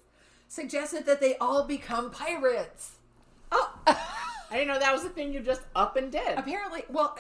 Suggested that they all become pirates. Oh, I didn't know that was a thing you just up and did. Apparently, well,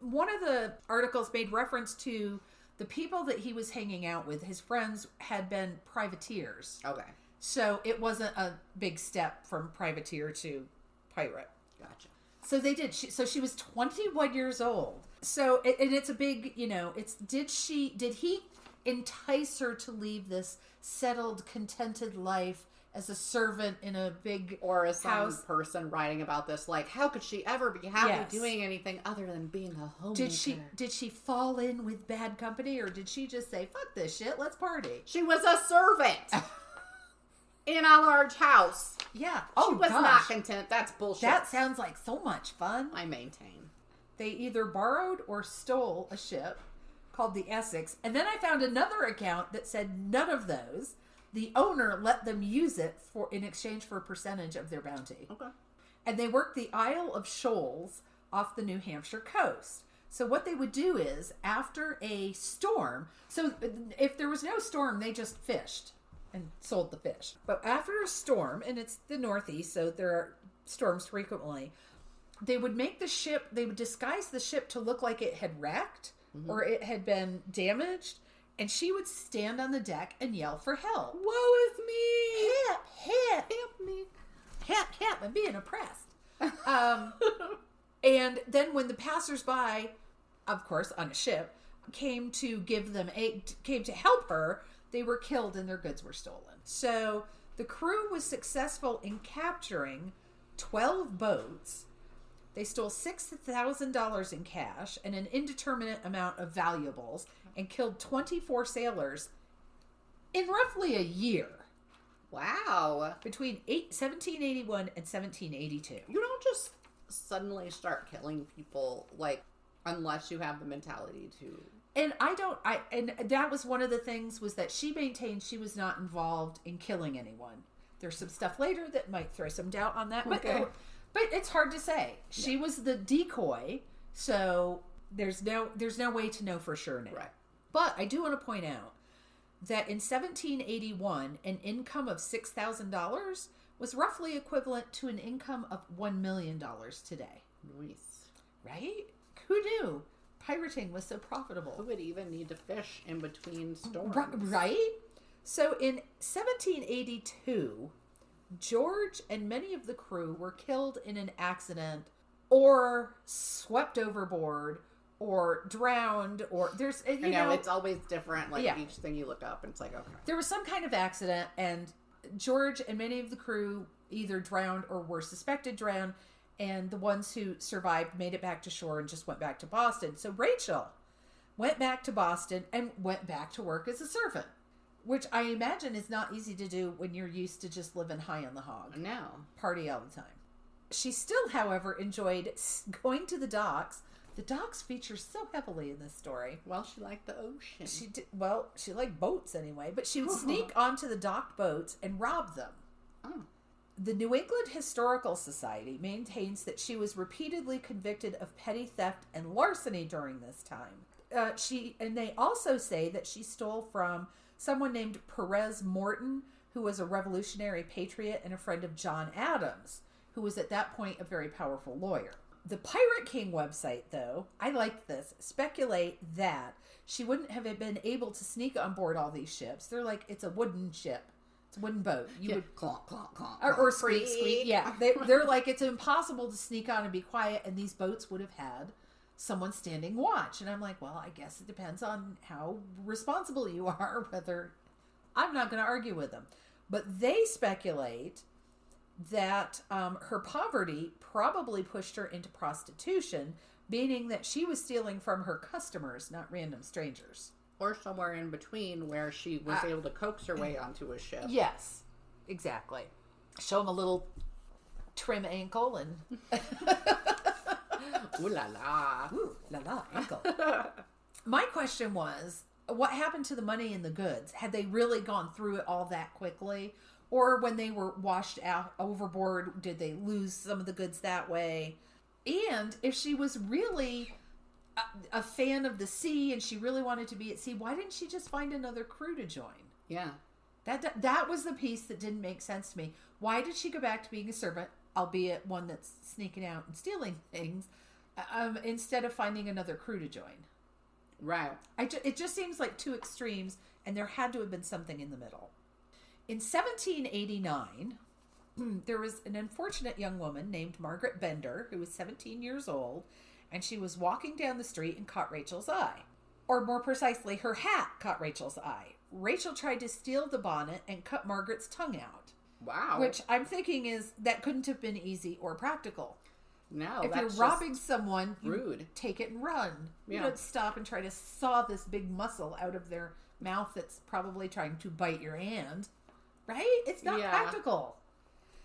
one of the articles made reference to the people that he was hanging out with. His friends had been privateers. Okay. So it wasn't a big step from privateer to pirate. Gotcha. So they did. She was 21 years old. So, and it's a big, did he entice her to leave this settled, contented life as a servant in a big or as house? Some person writing about this, like, how could she ever be happy doing anything other than being a homemaker? Did she fall in with bad company, or did she just say, fuck this shit, let's party? She was a servant in a large house. Yeah. She was not content. That's bullshit. That sounds like so much fun. I maintain. They either borrowed or stole a ship called the Essex, and then I found another account that said none of those. The owner let them use it in exchange for a percentage of their bounty. Okay. And they worked the Isle of Shoals off the New Hampshire coast. So what they would do is, after a storm, so if there was no storm, they just fished and sold the fish. But after a storm, and it's the Northeast, so there are storms frequently, they would disguise the ship to look like it had wrecked or it had been damaged. And she would stand on the deck and yell for help. Woe is me! Help me! Help! I'm being oppressed. And then when the passersby, of course, on a ship, came to help her, they were killed and their goods were stolen. So the crew was successful in capturing 12 boats. They stole $6,000 in cash and an indeterminate amount of valuables, and killed 24 sailors in roughly a year. Wow. Between 1781 and 1782. You don't just suddenly start killing people, like, unless you have the mentality to. And and that was one of the things, was that she maintained she was not involved in killing anyone. There's some stuff later that might throw some doubt on that. Okay. But it's hard to say. She was the decoy, so there's no way to know for sure now. Right. But I do want to point out that in 1781, an income of $6,000 was roughly equivalent to an income of $1 million today. Nice. Right? Who knew pirating was so profitable? Who would even need to fish in between storms? Right? So in 1782, George and many of the crew were killed in an accident or swept overboard or drowned, or there's, you know, it's always different. Like each thing you look up, and it's like, okay. There was some kind of accident, and George and many of the crew either drowned or were suspected drowned, and the ones who survived made it back to shore and just went back to Boston. So Rachel went back to Boston and went back to work as a servant, which I imagine is not easy to do when you're used to just living high on the hog. No. Party all the time. She still, however, enjoyed going to the docks. The docks feature so heavily in this story. Well, she liked the ocean. She did, well, she liked boats anyway, but she would sneak onto the docked boats and rob them. Oh. The New England Historical Society maintains that she was repeatedly convicted of petty theft and larceny during this time. And they also say that she stole from someone named Perez Morton, who was a revolutionary patriot and a friend of John Adams, who was at that point a very powerful lawyer. The Pirate King website, though, I like this, speculate that she wouldn't have been able to sneak on board all these ships. They're like, it's a wooden ship. It's a wooden boat. You Yeah. would Clonk, clonk, clonk. or clonk. squeak, squeak. Yeah, they're like, it's impossible to sneak on and be quiet, and these boats would have had someone standing watch. And I'm like, well, I guess it depends on how responsible you are, whether... I'm not going to argue with them. But they speculate that her poverty probably pushed her into prostitution, meaning that she was stealing from her customers, not random strangers. Or somewhere in between where she was able to coax her way onto a ship. Yes, exactly. Show them a little trim ankle and... Ooh la la. Ooh, la la, ankle. My question was, what happened to the money and the goods? Had they really gone through it all that quickly? Or when they were washed out overboard, did they lose some of the goods that way? And if she was really a fan of the sea and she really wanted to be at sea, why didn't she just find another crew to join? Yeah. That was the piece that didn't make sense to me. Why did she go back to being a servant, albeit one that's sneaking out and stealing things, instead of finding another crew to join? Right. It just seems like two extremes, and there had to have been something in the middle. In 1789, there was an unfortunate young woman named Margaret Bender, who was 17 years old, and she was walking down the street and caught Rachel's eye. Or more precisely, her hat caught Rachel's eye. Rachel tried to steal the bonnet and cut Margaret's tongue out. Wow. Which I'm thinking is, that couldn't have been easy or practical. No, If that's you're robbing someone, you rude. take it and run. You Yeah. don't stop and try to saw this big muscle out of their mouth that's probably trying to bite your hand. Right? It's not practical.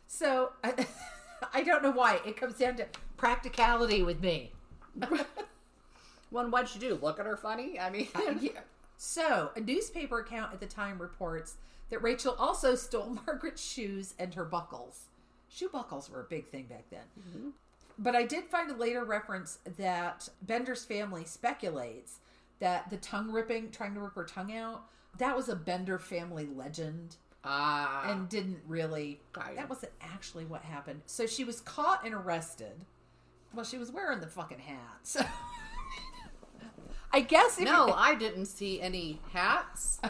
So, I don't know why. It comes down to practicality with me. Well, what'd she do? Look at her funny? I mean... Yeah. So, a newspaper account at the time reports that Rachel also stole Margaret's shoes and her buckles. Shoe buckles were a big thing back then. Mm-hmm. But I did find a later reference that Bender's family speculates that the tongue ripping, trying to rip her tongue out, that was a Bender family legend. And didn't really... That wasn't actually what happened. So she was caught and arrested. Well, she was wearing the fucking hat. So I guess... I didn't see any hats.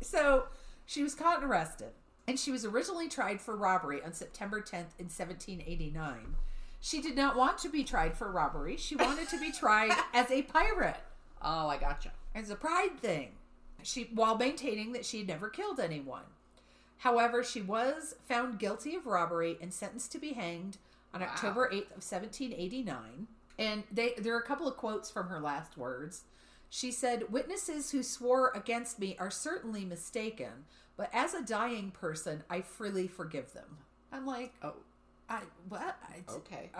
So she was caught and arrested. And she was originally tried for robbery on September 10th in 1789. She did not want to be tried for robbery. She wanted to be tried as a pirate. Oh, I gotcha. As a pride thing. While maintaining that she had never killed anyone. However, she was found guilty of robbery and sentenced to be hanged on October 8th of 1789. And there are a couple of quotes from her last words. She said, "Witnesses who swore against me are certainly mistaken, but as a dying person, I freely forgive them." I'm like, Okay.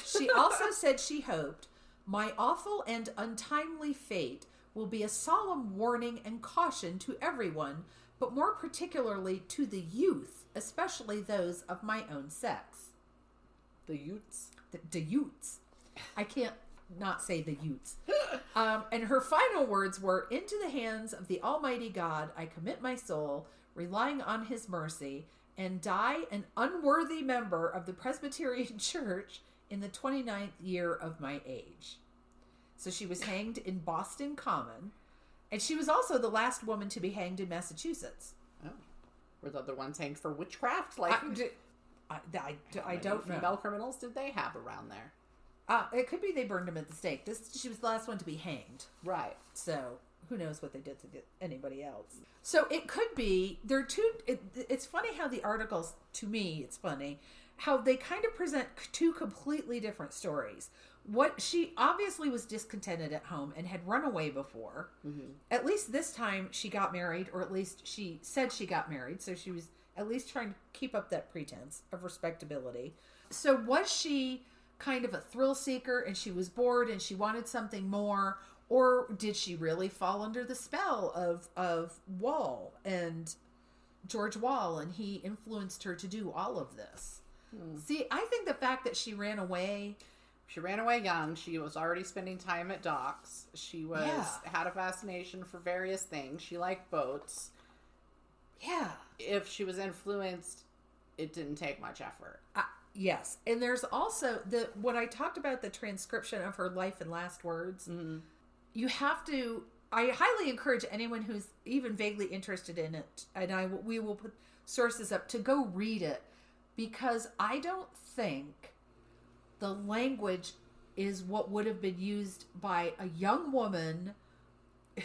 She also said she hoped, "My awful and untimely fate will be a solemn warning and caution to everyone, but more particularly to the youth, especially those of my own sex." The Utes? The Utes. I can't not say the Utes. And her final words were, "Into the hands of the Almighty God I commit my soul, relying on his mercy, and die an unworthy member of the Presbyterian Church in the 29th year of my age." So she was hanged in Boston Common, and she was also the last woman to be hanged in Massachusetts. Oh. Were the other ones hanged for witchcraft? Like, I don't know. Female criminals did they have around there? It could be they burned him at the stake. She was the last one to be hanged. Right. So who knows what they did to get anybody else. So it could be, they're two, it's funny how the articles, to me, it's funny, how they kind of present two completely different stories. She obviously was discontented at home and had run away before. Mm-hmm. At least this time she got married, or at least she said she got married. So she was at least trying to keep up that pretense of respectability. So was she kind of a thrill seeker and she was bored and she wanted something more? Or did she really fall under the spell of Wall and George Wall, and he influenced her to do all of this? See, I think the fact that she ran away... She ran away young. She was already spending time at docks. She had a fascination for various things. She liked boats. Yeah. If she was influenced, it didn't take much effort. Yes. And there's also when I talked about the transcription of her life and last words, mm-hmm. you have to I highly encourage anyone who's even vaguely interested in it, and we will put sources up, to go read it, because I don't think the language is what would have been used by a young woman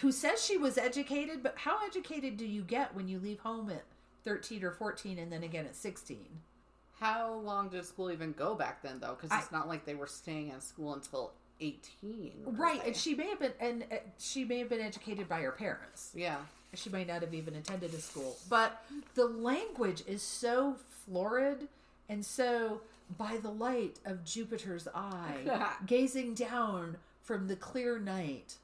who says she was educated, but how educated do you get when you leave home at 13 or 14 and then again at 16? How long did school even go back then, though? Because it's not like they were staying in school until 18. Right, and she may have been educated by her parents. Yeah. She might not have even attended a school. But the language is so florid and so by the light of Jupiter's eye, gazing down from the clear night.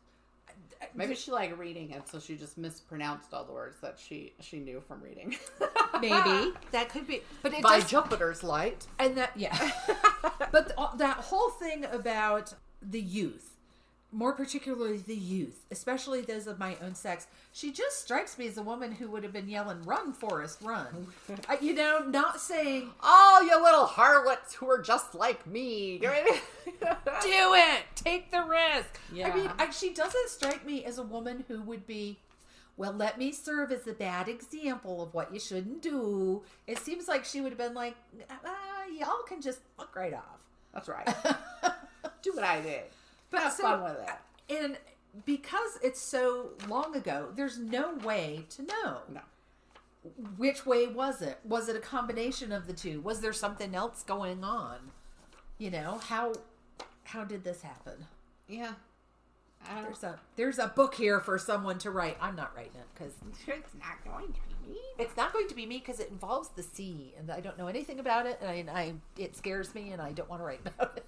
Maybe she liked reading it, so she just mispronounced all the words that she knew from reading. Maybe that could be, but it by does, Jupiter's light, and that but that whole thing about the youth, more particularly the youth, especially those of my own sex, she just strikes me as a woman who would have been yelling, "Run, Forrest, run!" Not saying, "Oh, you little harlots who are just like me." Do it. Take the risk. Yeah. I mean, she doesn't strike me as a woman who would be, well, let me serve as a bad example of what you shouldn't do. It seems like she would have been like, y'all can just fuck right off. That's right. Do what I did. But have fun with it. And because it's so long ago, there's no way to know. No. Which way was it? Was it a combination of the two? Was there something else going on? How did this happen? Yeah. There's a book here for someone to write. I'm not writing it because it's not going to be me. It's not going to be me because it involves the sea, and I don't know anything about it, and it scares me, and I don't want to write about it.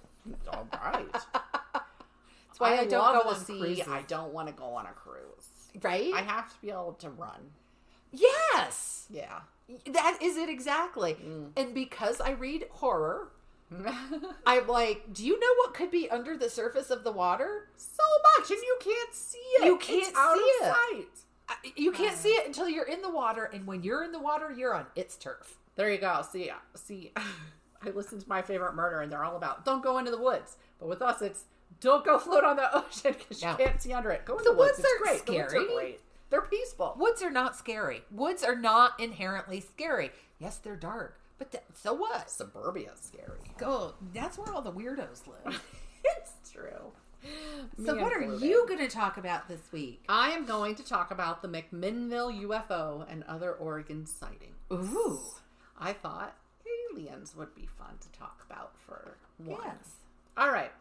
All right. That's why I don't go on cruises. I don't want to go on a cruise. Right? I have to be able to run. Yes. Yeah. That is it exactly. And because I read horror, I'm like, do you know what could be under the surface of the water? So much, and you can't see it. You can't it's out see of it. Sight. You can't see it until you're in the water, and when you're in the water, you're on its turf. There you go. See, I listen to My Favorite Murder, and they're all about don't go into the woods. But with us, it's don't go float on the ocean because you can't see under it. Go in the woods. It's great. Scary. The woods are great. They're peaceful. Woods are not scary. Woods are not inherently scary. Yes, they're dark, but so what? Suburbia's scary. Go. That's where all the weirdos live. It's true. So what are you going to talk about this week? I am going to talk about the McMinnville UFO and other Oregon sightings. Ooh. I thought aliens would be fun to talk about for one. Yes. All right.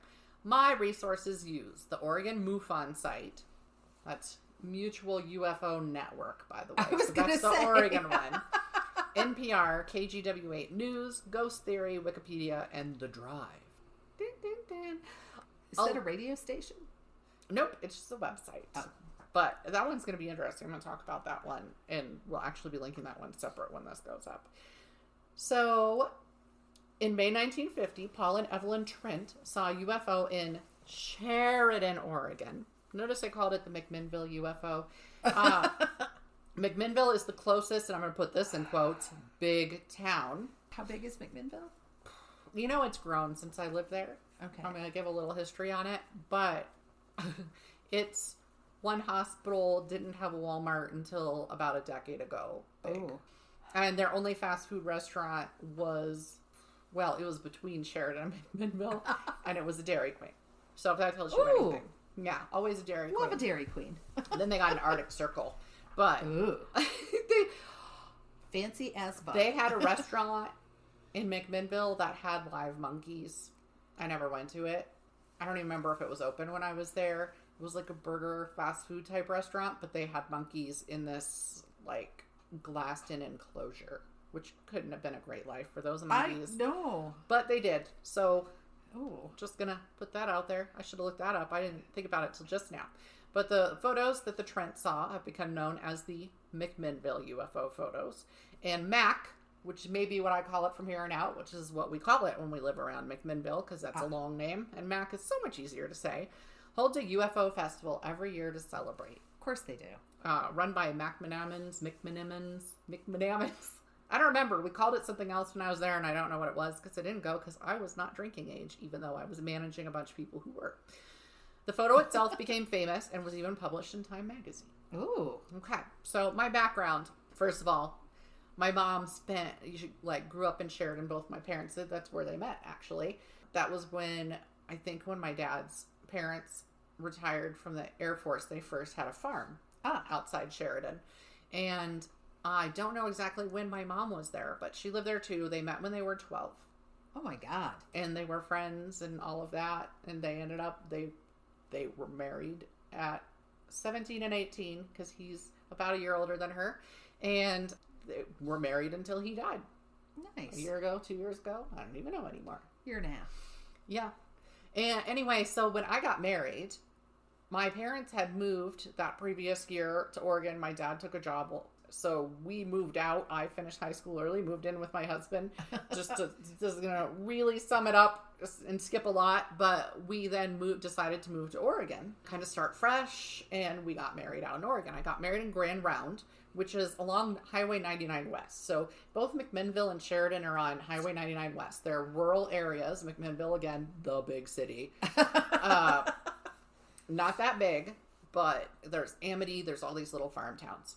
My resources use the Oregon MUFON site. That's Mutual UFO Network, by the way. I was that's say. The Oregon one. NPR, KGW8 News, Ghost Theory, Wikipedia, and The Drive. Dun, dun, dun. Is that a radio station? Nope, it's just a website. Oh. But that one's going to be interesting. I'm going to talk about that one, and we'll actually be linking that one separate when this goes up. So, in May 1950, Paul and Evelyn Trent saw a UFO in Sheridan, Oregon. Notice I called it the McMinnville UFO. McMinnville is the closest, and I'm going to put this in quotes, big town. How big is McMinnville? It's grown since I lived there. Okay. I'm going to give a little history on it, but it's one hospital didn't have a Walmart until about a decade ago. Oh. And their only fast food restaurant was, it was between Sheridan and McMinnville, and it was a Dairy Queen. So if that tells you anything. Yeah, always a Dairy Queen. Love a Dairy Queen. Then they got an Arctic Circle. But fancy as fuck. They had a restaurant in McMinnville that had live monkeys. I never went to it. I don't even remember if it was open when I was there. It was like a burger fast food type restaurant, but they had monkeys in this glassed in enclosure, which couldn't have been a great life for those monkeys. No. But they did. So just gonna put that out there. I should have looked that up. I didn't think about it till just now. But the photos that the Trent saw have become known as the McMinnville UFO photos. And Mac, which may be what I call it from here on out, which is what we call it when we live around McMinnville, because that's a long name. And Mac is so much easier to say. Holds a UFO festival every year to celebrate. Of course they do. Run by McManamons. I don't remember. We called it something else when I was there, and I don't know what it was because I didn't go because I was not drinking age, even though I was managing a bunch of people who were. The photo itself became famous and was even published in Time magazine. Ooh. Okay. So my background, first of all, my mom grew up in Sheridan. Both my parents did. That's where they met, actually. That was when my dad's parents retired from the Air Force, they first had a farm outside Sheridan. And I don't know exactly when my mom was there, but she lived there too. They met when they were 12. Oh my God. And they were friends and all of that. And they ended up, they were married at 17 and 18 because he's about a year older than her. And they were married until he died. Nice. A year ago, 2 years ago. I don't even know anymore. Year and a half. Yeah. And anyway, so when I got married, my parents had moved that previous year to Oregon. My dad took a job. So we moved out. I finished high school early, moved in with my husband. Just gonna really sum it up and skip a lot. But we then decided to move to Oregon, kind of start fresh. And we got married out in Oregon. I got married in Grand Round, which is along Highway 99 West. So both McMinnville and Sheridan are on Highway 99 West. They're rural areas. McMinnville, again, the big city. Not that big, but there's Amity. There's all these little farm towns.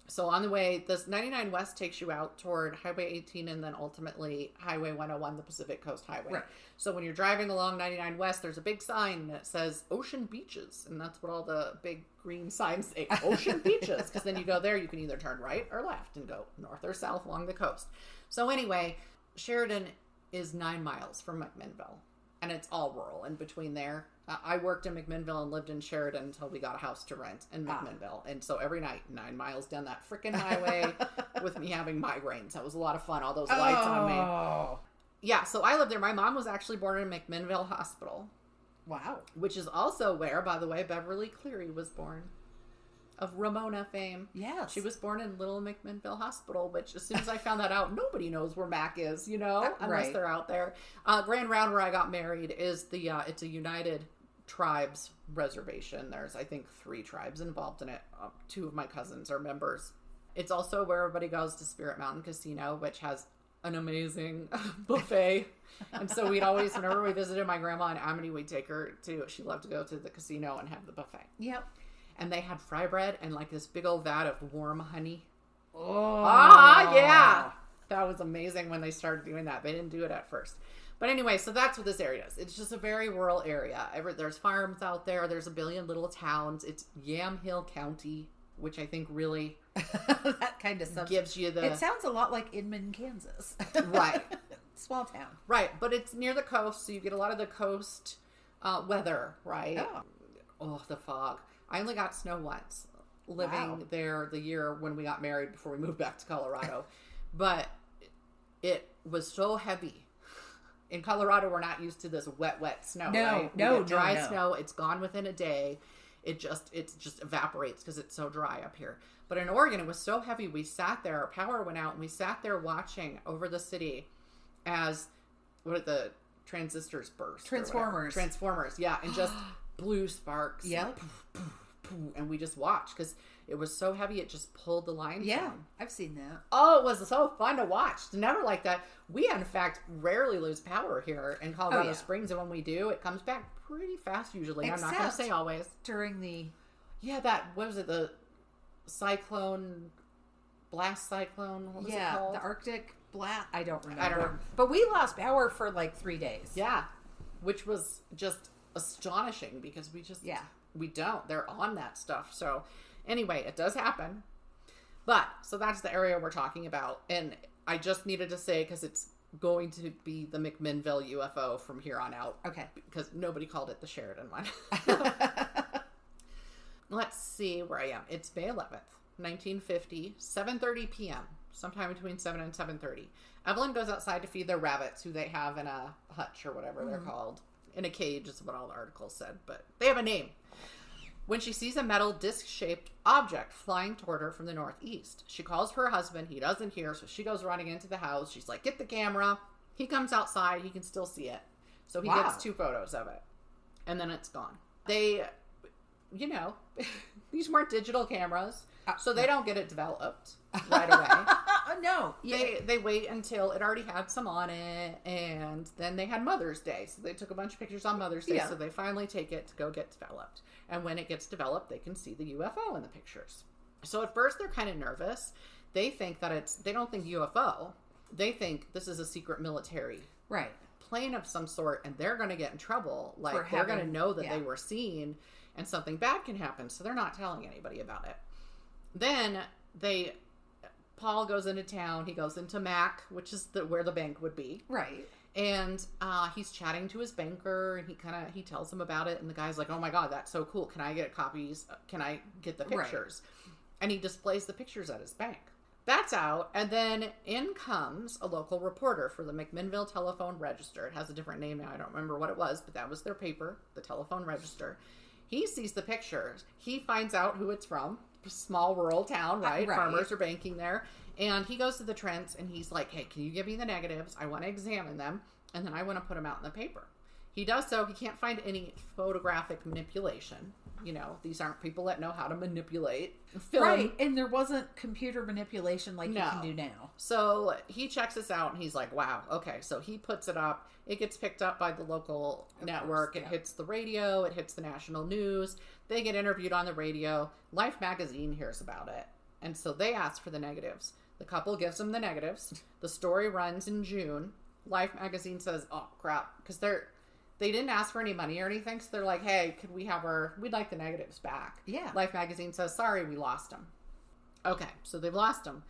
So on the way, this 99 West takes you out toward Highway 18 and then ultimately Highway 101, the Pacific Coast Highway. Right. So when you're driving along 99 West, there's a big sign that says Ocean Beaches. And that's what all the big green signs say, Ocean Beaches. Because then you go there, you can either turn right or left and go north or south along the coast. So anyway, Sheridan is 9 miles from McMinnville. And it's all rural in between there. I worked in McMinnville and lived in Sheridan until we got a house to rent in McMinnville. And so every night, 9 miles down that freaking highway with me having migraines. That was a lot of fun. All those lights on me. Yeah, so I lived there. My mom was actually born in McMinnville Hospital. Wow. Which is also where, by the way, Beverly Cleary was born. Of Ramona fame. Yes. She was born in Little McMinnville Hospital, which as soon as I found that out, nobody knows where Mac is, unless right. they're out there. Grand Round, where I got married, is it's a United Tribes reservation. There's, I think, 3 tribes involved in it. 2 of my cousins are members. It's also where everybody goes to Spirit Mountain Casino, which has an amazing buffet. And so we'd always, whenever we visited my grandma in Amity, we'd take her she loved to go to the casino and have the buffet. Yep. And they had fry bread and like this big old vat of warm honey. Oh. Yeah. That was amazing when they started doing that. They didn't do it at first. But anyway, so that's what this area is. It's just a very rural area. There's farms out there. There's a billion little towns. It's Yamhill County, which I think really that kind of gives you the... It sounds a lot like Inman, Kansas. Right. Small town. Right. But it's near the coast, so you get a lot of the coast weather, right? Oh, the fog. I only got snow once living there the year when we got married before we moved back to Colorado. But it was so heavy. In Colorado, we're not used to this wet snow, right? No, dry snow. It's gone within a day. It just evaporates because it's so dry up here. But in Oregon, it was so heavy. We sat there. Our power went out, and we sat there watching over the city as the transistors burst. Transformers, yeah, and just blue sparks. Yeah. And we just watched because it was so heavy it just pulled the lines down. I've seen that. Oh, it was so fun to watch. It's never like that. We, in fact, rarely lose power here in Colorado Springs, and when we do, it comes back pretty fast usually. I'm not going to say always. During the... Yeah, what was it? The blast cyclone? What was it called? The Arctic blast. I don't remember. But we lost power for like 3 days. Yeah, which was just astonishing because we just... Yeah. We don't. They're on that stuff. So anyway, it does happen. But, so that's the area we're talking about. And I just needed to say, because it's going to be the McMinnville UFO from here on out. Okay. Because nobody called it the Sheridan one. Let's see where I am. It's May 11th, 1950, 7:30 p.m. Sometime between 7 and 7:30. Evelyn goes outside to feed their rabbits, who they have in a hutch or whatever they're called. In a cage is what all the articles said, but they have a name. When she sees a metal disc-shaped object flying toward her from the northeast, she calls her husband. He doesn't hear, so she goes running into the house. She's like, get the camera. He comes outside. He can still see it. So he gets 2 photos of it. And then it's gone. They, These weren't digital cameras, so they don't get it developed right away. No. They wait until it already had some on it, and then they had Mother's Day. So they took a bunch of pictures on Mother's Day, so they finally take it to go get developed. And when it gets developed, they can see the UFO in the pictures. So at first they're kind of nervous. They think that they don't think UFO. They think this is a secret military plane of some sort, and they're going to get in trouble. Like, they're going to know that they were seen, and something bad can happen. So they're not telling anybody about it. Then Paul goes into town. He goes into Mac, which is where the bank would be. Right. And he's chatting to his banker, and he tells him about it. And the guy's like, "Oh my God, that's so cool! Can I get copies? Can I get the pictures?" And he displays the pictures at his bank. That's out, and then in comes a local reporter for the McMinnville Telephone Register. It has a different name now. I don't remember what it was, but that was their paper, the Telephone Register. He sees the pictures. He finds out who it's from. Small rural town, right? Farmers are banking there. And he goes to the Trents, and he's like, "Hey, can you give me the negatives? I want to examine them, and then I want to put them out in the paper." He does so. He can't find any photographic manipulation. You know, these aren't people that know how to manipulate film. Right, and there wasn't computer manipulation like you can do now. So he checks this out, and he's like, "Wow, okay." So he puts it up. It gets picked up by the local network. It hits the radio. It hits the national news. They get interviewed on the radio. Life magazine hears about it. And so they ask for the negatives. The couple gives them the negatives. The story runs in June. Life magazine says, "Oh, crap," because they didn't ask for any money or anything, so they're like, "Hey, we'd like the negatives back." Yeah. Life magazine says, "Sorry, we lost them." Okay, so they've lost them.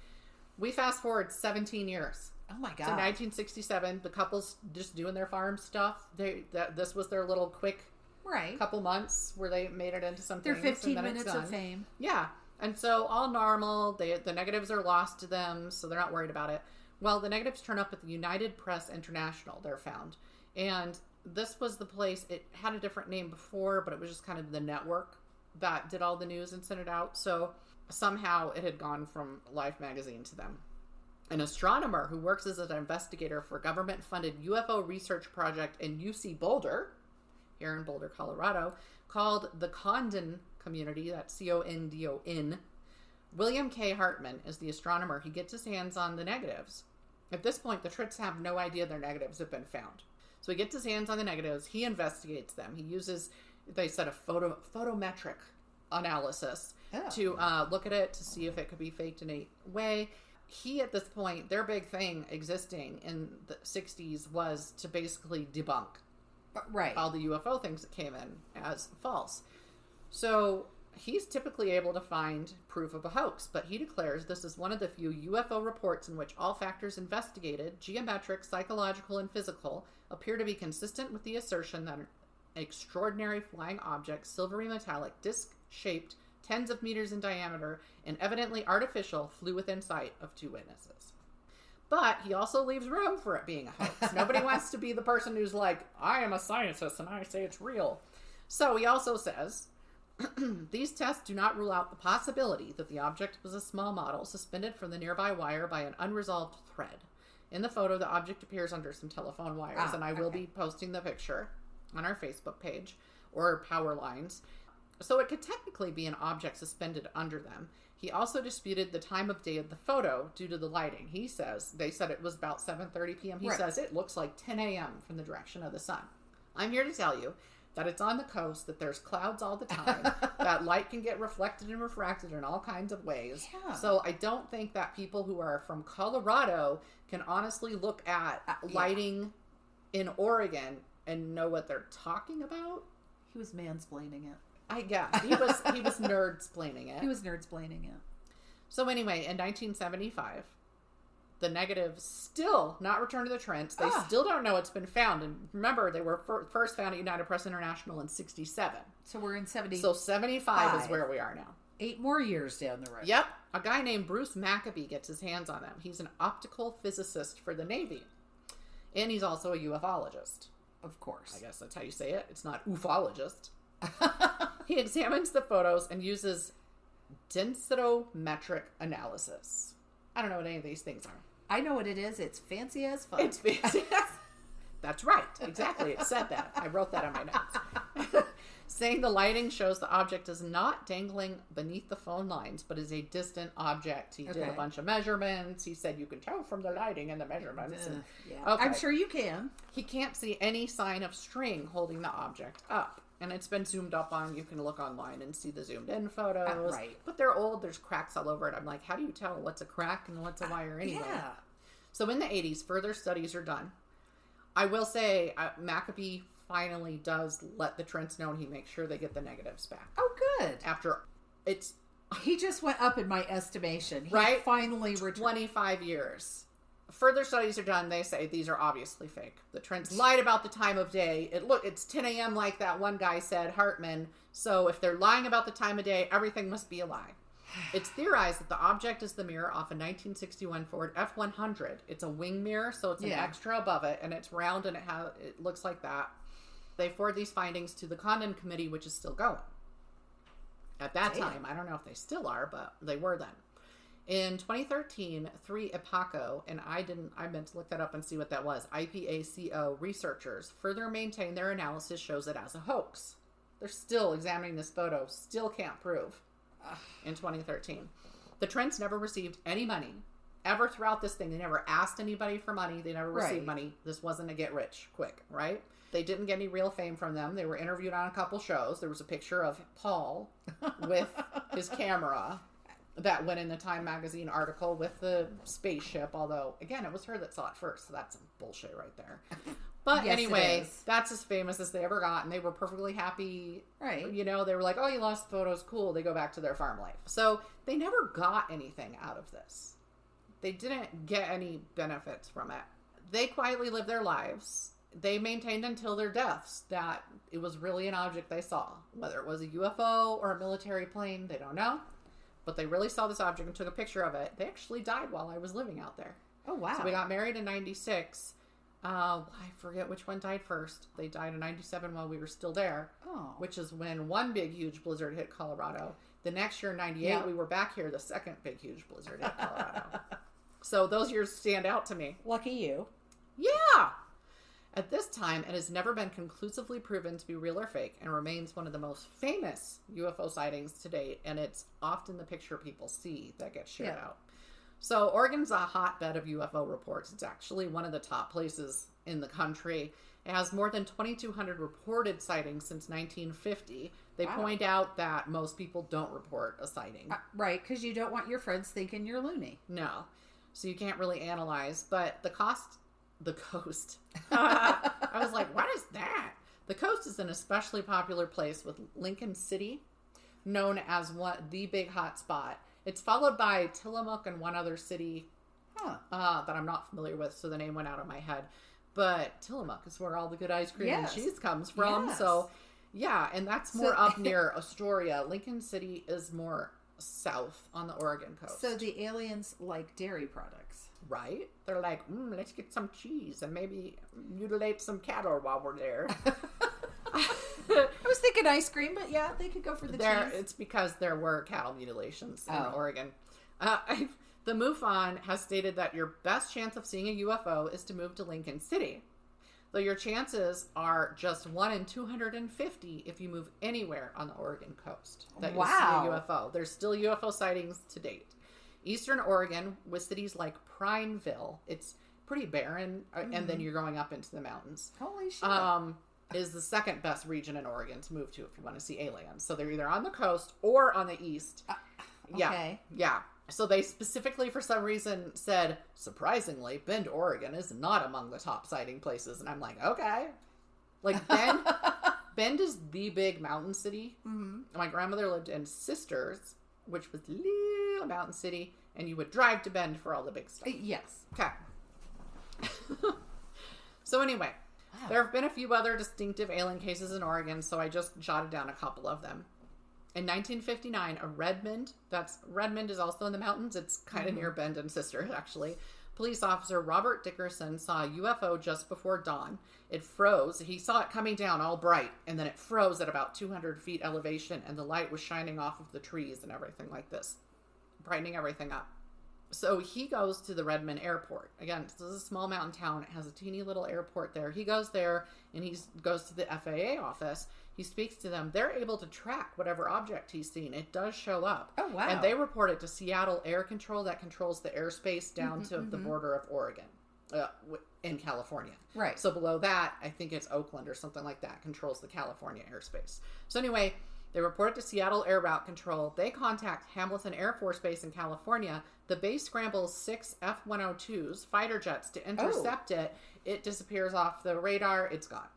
We fast forward 17 years. Oh my God. So 1967, the couple's just doing their farm stuff. This was their little quick couple months where they made it into something. Their 15 minutes of fame. Yeah. And so all normal. The negatives are lost to them, so they're not worried about it. Well, the negatives turn up at the United Press International, they're found. And this was the place, it had a different name before, but it was just kind of the network that did all the news and sent it out. So somehow it had gone from Life magazine to them. An astronomer who works as an investigator for a government-funded UFO research project in UC Boulder, here in Boulder, Colorado, called the Condon community, that's Condon. William K. Hartman is the astronomer. He gets his hands on the negatives. At this point, the Trits have no idea their negatives have been found. So he gets his hands on the negatives. He investigates them. He uses, they said, a photometric analysis to look at it to see if it could be faked in a way. He, at this point, their big thing existing in the 60s was to basically debunk all the UFO things that came in as false. So he's typically able to find proof of a hoax, but he declares this is one of the few UFO reports in which all factors investigated, geometric, psychological, and physical, appear to be consistent with the assertion that an extraordinary flying object, silvery metallic, disc-shaped, tens of meters in diameter, and evidently artificial, flew within sight of two witnesses. But he also leaves room for it being a hoax. Nobody wants to be the person who's like, "I am a scientist and I say it's real." So he also says, these tests do not rule out the possibility that the object was a small model suspended from the nearby wire by an unresolved thread. In the photo, the object appears under some telephone wires, and I will be posting the picture on our Facebook page, or power lines. So it could technically be an object suspended under them. He also disputed the time of day of the photo due to the lighting. He says, they said it was about 7:30 p.m. He says it looks like 10 a.m. from the direction of the sun. I'm here to tell you that it's on the coast, that there's clouds all the time, that light can get reflected and refracted in all kinds of ways. Yeah. So I don't think that people who are from Colorado can honestly look at lighting in Oregon and know what they're talking about. He was mansplaining it. I guess. He was nerd-splaining it. He was nerd-splaining it. So anyway, in 1975, the negatives still not returned to the Trents. They still don't know it's been found. And remember, they were first found at United Press International in 67. So we're in 70. So 75 is where we are now. 8 more years down the road. Yep. A guy named Bruce Maccabee gets his hands on them. He's an optical physicist for the Navy. And he's also a ufologist. Of course. I guess that's how you say it. It's not ufologist. He examines the photos and uses densitometric analysis. I don't know what any of these things are. I know what it is. It's fancy as fuck. It's fancy. That's right. Exactly. It said that. I wrote that on my notes. saying the lighting shows the object is not dangling beneath the phone lines, but is a distant object. He did a bunch of measurements. He said you can tell from the lighting and the measurements. I'm sure you can. He can't see any sign of string holding the object up. And it's been zoomed up on. You can look online and see the zoomed in photos. Right. But they're old. There's cracks all over it. I'm like, how do you tell what's a crack and what's a wire anyway? Yeah. So in the 80s, further studies are done. I will say Maccabee finally does let the Trents know, and he makes sure they get the negatives back. Oh, good. After it's... He just went up in my estimation. He right? finally returned. 25 years. Further studies are done. They say these are obviously fake. The Trents lied about the time of day. It's 10 a.m. like that one guy said, Hartman. So if they're lying about the time of day, everything must be a lie. It's theorized that the object is the mirror off a 1961 Ford F-100. It's a wing mirror, so it's an extra above it, and it's round, and it looks like that. They forward these findings to the Condon Committee, which is still going. At that time, I don't know if they still are, but they were then. In 2013, 3 IPACO, and I meant to look that up and see what that was, IPACO researchers further maintain their analysis shows it as a hoax. They're still examining this photo, still can't prove. In 2013. The Trents never received any money ever throughout this thing. They never asked anybody for money. They never received money. This wasn't a get rich quick, right? They didn't get any real fame from them. They were interviewed on a couple shows. There was a picture of Paul with his camera that went in the Time magazine article with the spaceship, although, again, it was her that saw it first, so that's some bullshit right there. But anyway, that's as famous as they ever got, and they were perfectly happy. Right. You know, they were like, oh, you lost the photos, cool. They go back to their farm life. So they never got anything out of this. They didn't get any benefits from it. They quietly lived their lives. They maintained until their deaths that it was really an object they saw. Whether it was a UFO or a military plane, they don't know. But they really saw this object and took a picture of it. They actually died while I was living out there. Oh, wow. So we got married in 96. I forget which one died first. They died in 97 while we were still there, which is when one big, huge blizzard hit Colorado. The next year, in 98, we were back here. The second big, huge blizzard hit Colorado. So those years stand out to me. Lucky you. Yeah. At this time, it has never been conclusively proven to be real or fake and remains one of the most famous UFO sightings to date. And it's often the picture people see that gets shared out. So Oregon's a hotbed of UFO reports. It's actually one of the top places in the country. It has more than 2,200 reported sightings since 1950. They point out that most people don't report a sighting. Right, because you don't want your friends thinking you're loony. No. So you can't really analyze. But the coast. I was like, what is that? The coast is an especially popular place with Lincoln City, known as the big hot spot. It's followed by Tillamook and one other city that I'm not familiar with, so the name went out of my head. But Tillamook is where all the good ice cream and cheese comes from. Yes. So, yeah, and that's more up near Astoria. Lincoln City is more south on the Oregon coast. So the aliens like dairy products. Right? They're like, let's get some cheese and maybe mutilate some cattle while we're there. I was thinking ice cream, but yeah, they could go for the cheese. It's because there were cattle mutilations in Oregon. The MUFON has stated that your best chance of seeing a UFO is to move to Lincoln City. Though your chances are just 1 in 250 if you move anywhere on the Oregon coast that you see a UFO. There's still UFO sightings to date. Eastern Oregon, with cities like Prineville, it's pretty barren, and then you're going up into the mountains. Holy shit. Is the second best region in Oregon to move to if you want to see aliens. So they're either on the coast or on the east. Okay. Yeah. So they specifically, for some reason, said, surprisingly, Bend, Oregon is not among the top sighting places. And I'm like, okay. Like, Bend is the big mountain city. Mm-hmm. My grandmother lived in Sisters, which was a little mountain city, and you would drive to Bend for all the big stuff. Yes. Okay. So anyway, there have been a few other distinctive alien cases in Oregon, so I just jotted down a couple of them. In 1959, Redmond is also in the mountains. It's kind of near Bend and Sisters, actually. Police officer Robert Dickerson saw a UFO just before dawn. It froze. He saw it coming down all bright, and then it froze at about 200 feet elevation, and the light was shining off of the trees and everything like this, brightening everything up. So he goes to the Redmond airport. Again, this is a small mountain town. It has a teeny little airport there. He goes there, and he goes to the FAA office. He speaks to them. They're able to track whatever object he's seen. It does show up. Oh, wow. And they report it to Seattle Air Control that controls the airspace down to the border of Oregon in California. Right. So below that, I think it's Oakland or something like that, controls the California airspace. So anyway, they report it to Seattle Air Route Control. They contact Hamilton Air Force Base in California. The base scrambles 6 F-102s, fighter jets, to intercept it. It disappears off the radar. It's gone.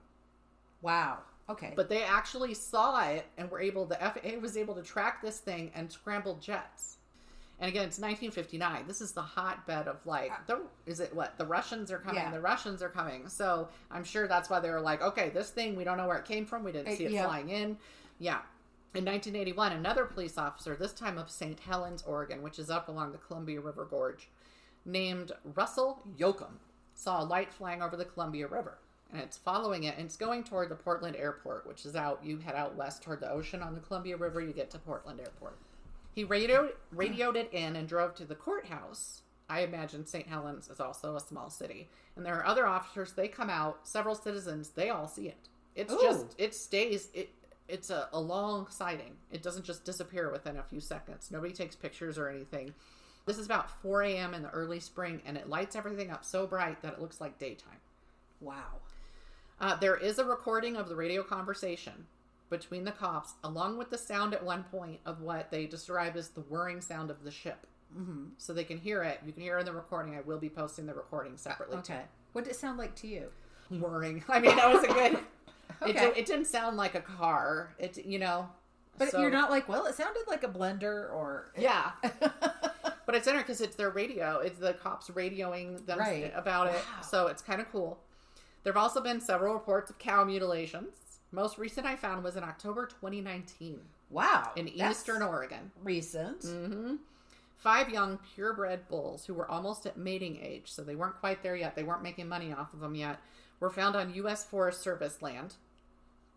Wow. Okay. But they actually saw it and the FAA was able to track this thing and scrambled jets. And again, it's 1959. This is the hotbed of the Russians are coming. Yeah. The Russians are coming. So I'm sure that's why they were like, okay, this thing, we don't know where it came from. We didn't see it flying in. Yeah. In 1981, another police officer, this time of St. Helens, Oregon, which is up along the Columbia River Gorge, named Russell Yoakum, saw a light flying over the Columbia River. And it's following it, and it's going toward the Portland Airport, which is you head out west toward the ocean on the Columbia River, you get to Portland Airport. He radioed it in and drove to the courthouse. I imagine St. Helens is also a small city. And there are other officers, they come out, several citizens, they all see it. It's a long sighting. It doesn't just disappear within a few seconds. Nobody takes pictures or anything. This is about 4 a.m. in the early spring, and it lights everything up so bright that it looks like daytime. Wow. There is a recording of the radio conversation between the cops, along with the sound at one point of what they describe as the whirring sound of the ship. Mm-hmm. So they can hear it. You can hear it in the recording. I will be posting the recording separately. Okay. Too. What did it sound like to you? Whirring. I mean, that was a good... Okay. It didn't sound like a car. But you're not like, well, it sounded like a blender or... Yeah. But it's interesting because it's their radio. It's the cops radioing them about it. Wow. So it's kind of cool. There have also been several reports of cow mutilations. Most recent I found was in October 2019. Wow. In eastern Oregon. Recent. Mm-hmm. 5 young purebred bulls who were almost at mating age, so they weren't quite there yet. They weren't making money off of them yet. Were found on U.S. Forest Service land.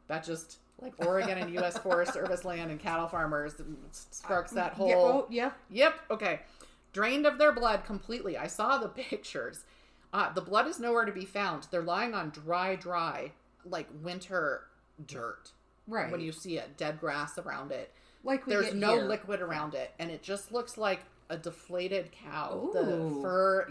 That just, like Oregon and U.S. Forest Service land and cattle farmers sparks that whole... Yeah. Yep. Okay. Drained of their blood completely. I saw the pictures. The blood is nowhere to be found. They're lying on dry, like winter dirt. Right. When you see it, dead grass around it. Like there's no liquid around it, and it just looks like a deflated cow. Ooh. The fur,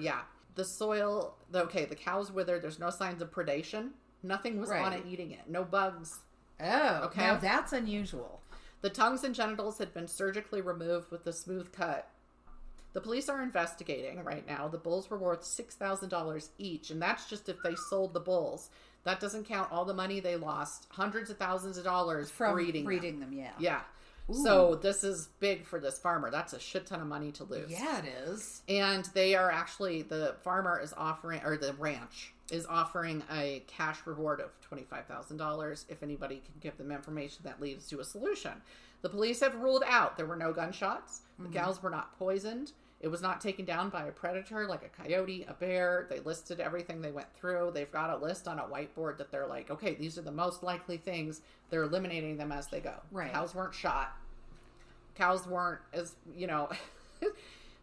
the soil. The cow's withered. There's no signs of predation. Nothing was on it eating it. No bugs. Oh, okay. Now that's unusual. The tongues and genitals had been surgically removed with a smooth cut. The police are investigating right now. The bulls were worth $6,000 each, and that's just if they sold the bulls. That doesn't count all the money they lost. Hundreds of thousands of dollars from breeding them. Yeah. Yeah. Ooh. So this is big for this farmer. That's a shit ton of money to lose. Yeah, it is. And they are actually, the farmer is offering, or the ranch is offering a cash reward of $25,000 if anybody can give them information that leads to a solution. The police have ruled out there were no gunshots. The cows were not poisoned. It was not taken down by a predator like a coyote, a bear. They listed everything they went through. They've got a list on a whiteboard that they're like, okay, these are the most likely things. They're eliminating them as they go. Right. Cows weren't shot. Cows weren't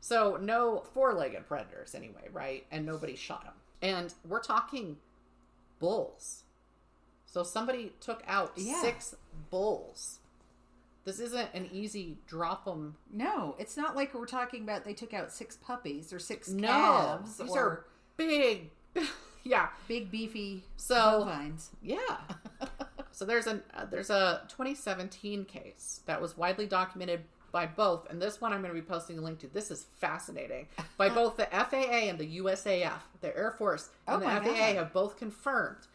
so no 4-legged predators anyway, right? And nobody shot them. And we're talking bulls. So somebody took out 6 bulls. This isn't an easy drop them. No, it's not like we're talking about they took out 6 puppies or 6 calves. No, these are big, big beefy bovines. Yeah. So there's a 2017 case that was widely documented by both, and this one I'm going to be posting a link to. This is fascinating. By both the FAA and the USAF, the Air Force and the FAA have both confirmed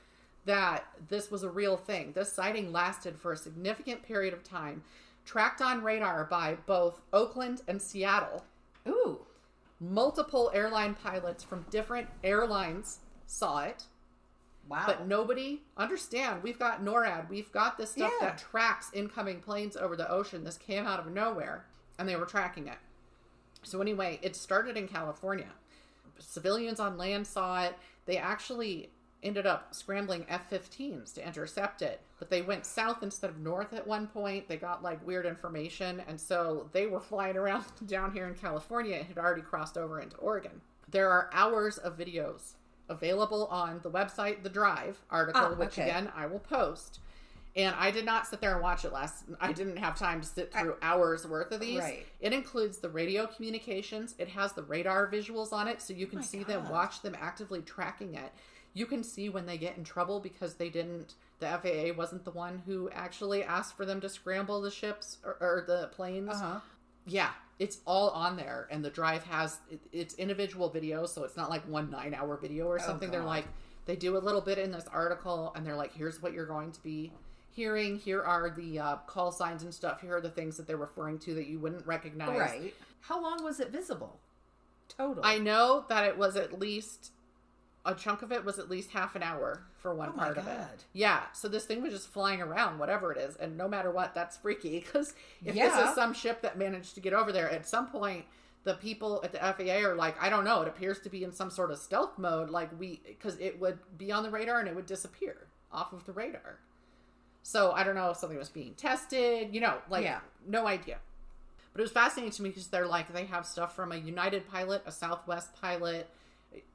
that this was a real thing. This sighting lasted for a significant period of time, tracked on radar by both Oakland and Seattle. Ooh. Multiple airline pilots from different airlines saw it. Wow. But nobody, understand, we've got NORAD, we've got this stuff that tracks incoming planes over the ocean. This came out of nowhere, and they were tracking it. So anyway, it started in California. Civilians on land saw it. They actually ended up scrambling F-15s to intercept it, but they went south instead of north at one point. They got like weird information, and so they were flying around down here in California. It had already crossed over into Oregon. There are hours of videos available on the website The Drive article, which again I will post, And I did not sit there and watch it I didn't have time to sit through hours worth of these. Right. It includes the radio communications. It has the radar visuals on it, so you can see them, watch them actively tracking it. You can see when they get in trouble because the FAA wasn't the one who actually asked for them to scramble the ships or the planes. Uh-huh. Yeah, it's all on there. And the drive has, it's individual videos, so it's not like one 9-hour video or something. They're like, they do a little bit in this article, and they're like, here's what you're going to be hearing. Here are the call signs and stuff. Here are the things that they're referring to that you wouldn't recognize. Right. How long was it visible? Total. I know that it was at least, a chunk of it was at least half an hour for one part of it. Yeah. So this thing was just flying around, whatever it is. And no matter what, that's freaky. Because if this is some ship that managed to get over there, at some point, the people at the FAA are like, I don't know, it appears to be in some sort of stealth mode. Because it would be on the radar and it would disappear off of the radar. So I don't know if something was being tested, no idea. But it was fascinating to me because they have stuff from a United pilot, a Southwest pilot.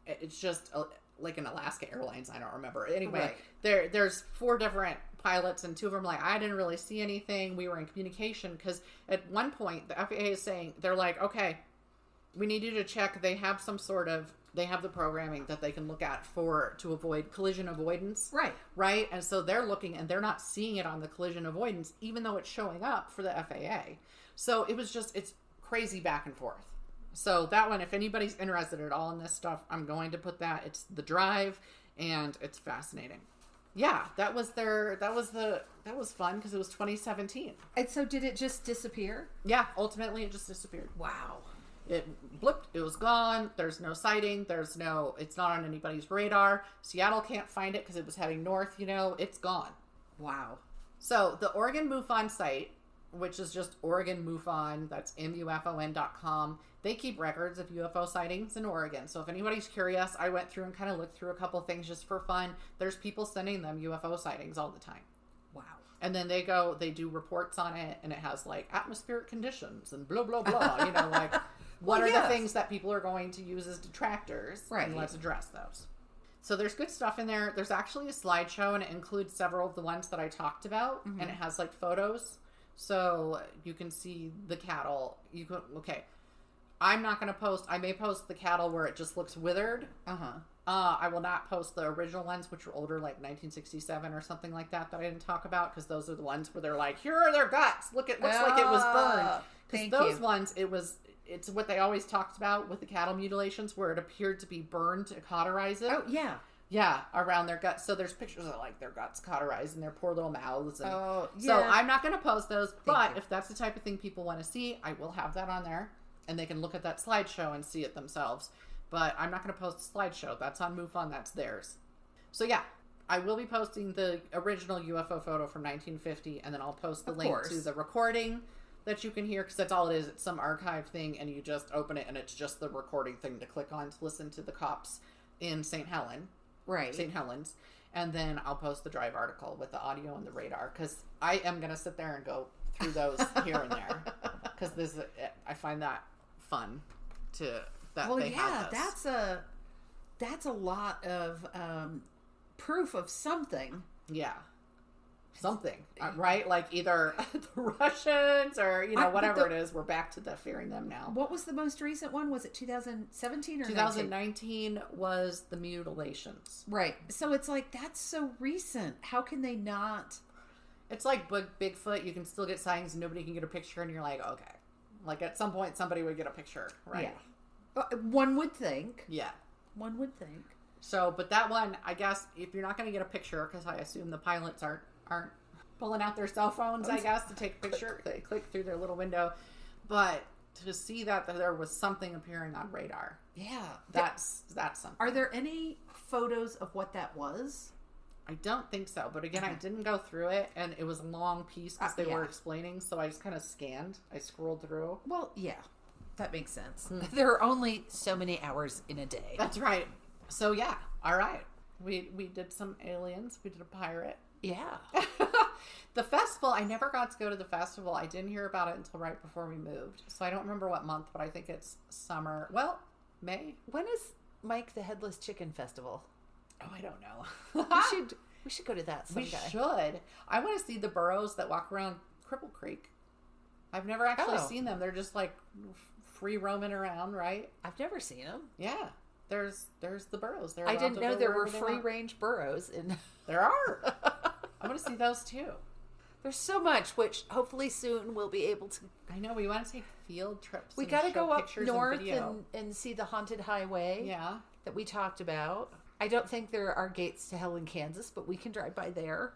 It's just like an Alaska Airlines. I don't remember. Anyway, there's 4 different pilots and 2 of them I didn't really see anything. We were in communication because at one point the FAA is saying, they're like, okay, we need you to check. They have they have the programming that they can look at to avoid collision avoidance. Right. And so they're looking and they're not seeing it on the collision avoidance, even though it's showing up for the FAA. So it's crazy back and forth. So that one, if anybody's interested at all in this stuff, I'm going to put that. It's the drive and it's fascinating. Yeah, that was fun because it was 2017. And so did it just disappear? Yeah, ultimately it just disappeared. Wow. It blipped. It was gone. There's no sighting. It's not on anybody's radar. Seattle can't find it because it was heading north, it's gone. Wow. So the Oregon MUFON site, which is just Oregon MUFON, that's MUFON.com. They keep records of UFO sightings in Oregon. So if anybody's curious, I went through and kind of looked through a couple things just for fun. There's people sending them UFO sightings all the time. Wow. And then they do reports on it, and it has atmospheric conditions and blah, blah, blah, what are the things that people are going to use as detractors? Right. And let's address those. So there's good stuff in there. There's actually a slideshow, and it includes several of the ones that I talked about, and it has photos. So you can see the cattle. I'm not going to post. I may post the cattle where it just looks withered. I will not post the original ones, which were older, 1967 or something like that I didn't talk about, because those are the ones where they're here are their guts. Looks like it was burned. Because those ones, it's what they always talked about with the cattle mutilations, where it appeared to be burned to cauterize it. Oh, yeah. Yeah, around their guts. So there's pictures of their guts cauterized in their poor little mouths. And, yeah. So I'm not going to post those, but if that's the type of thing people want to see, I will have that on there, and they can look at that slideshow and see it themselves. But I'm not going to post the slideshow. That's on MUFON. That's theirs. So yeah, I will be posting the original UFO photo from 1950, and then I'll post the link to the recording that you can hear, because that's all it is. It's some archive thing, and you just open it, and it's just the recording thing to click on to listen to the cops in St. Helens. And then I'll post the drive article with the audio and the radar, because I am going to sit there and go through those here and there, because I find that fun they have this. That's a lot of proof of something. Yeah. Something, right? Either the Russians or, whatever it is. We're back to the fearing them now. What was the most recent one? Was it 2017 or 2019 was the mutilations. Right. So it's that's so recent. How can they not? It's like Bigfoot. You can still get sightings and nobody can get a picture, and you're okay. At some point somebody would get a picture, right? Yeah. One would think. Yeah. One would think. So, but that one, I guess, if you're not going to get a picture, because I assume the pilots aren't pulling out their cell phones, I guess, to take a picture. They click through their little window. But to see that there was something appearing on radar. Yeah. That's something. Are there any photos of what that was? I don't think so. But again, I didn't go through it, and it was a long piece because they were explaining. So I just kind of scanned. I scrolled through. Well, yeah. That makes sense. There are only so many hours in a day. That's right. So yeah. All right. We did some aliens. We did a pirate. Yeah. The festival, I never got to go to the festival. I didn't hear about it until right before we moved. So I don't remember what month, but I think it's summer. Well, May. When is Mike the Headless Chicken Festival? Oh, I don't know. We should go to that someday. We should. I want to see the burros that walk around Cripple Creek. I've never actually seen them. They're just like free roaming around, right? I've never seen them. Yeah. There's the burros. I didn't know there were free range burros in. There are. I want to see those too. There's so much, which hopefully soon we'll be able to. I know. We want to take field trips. We got to go up north and see the haunted highway. Yeah. That we talked about. I don't think there are gates to hell in Kansas, but we can drive by there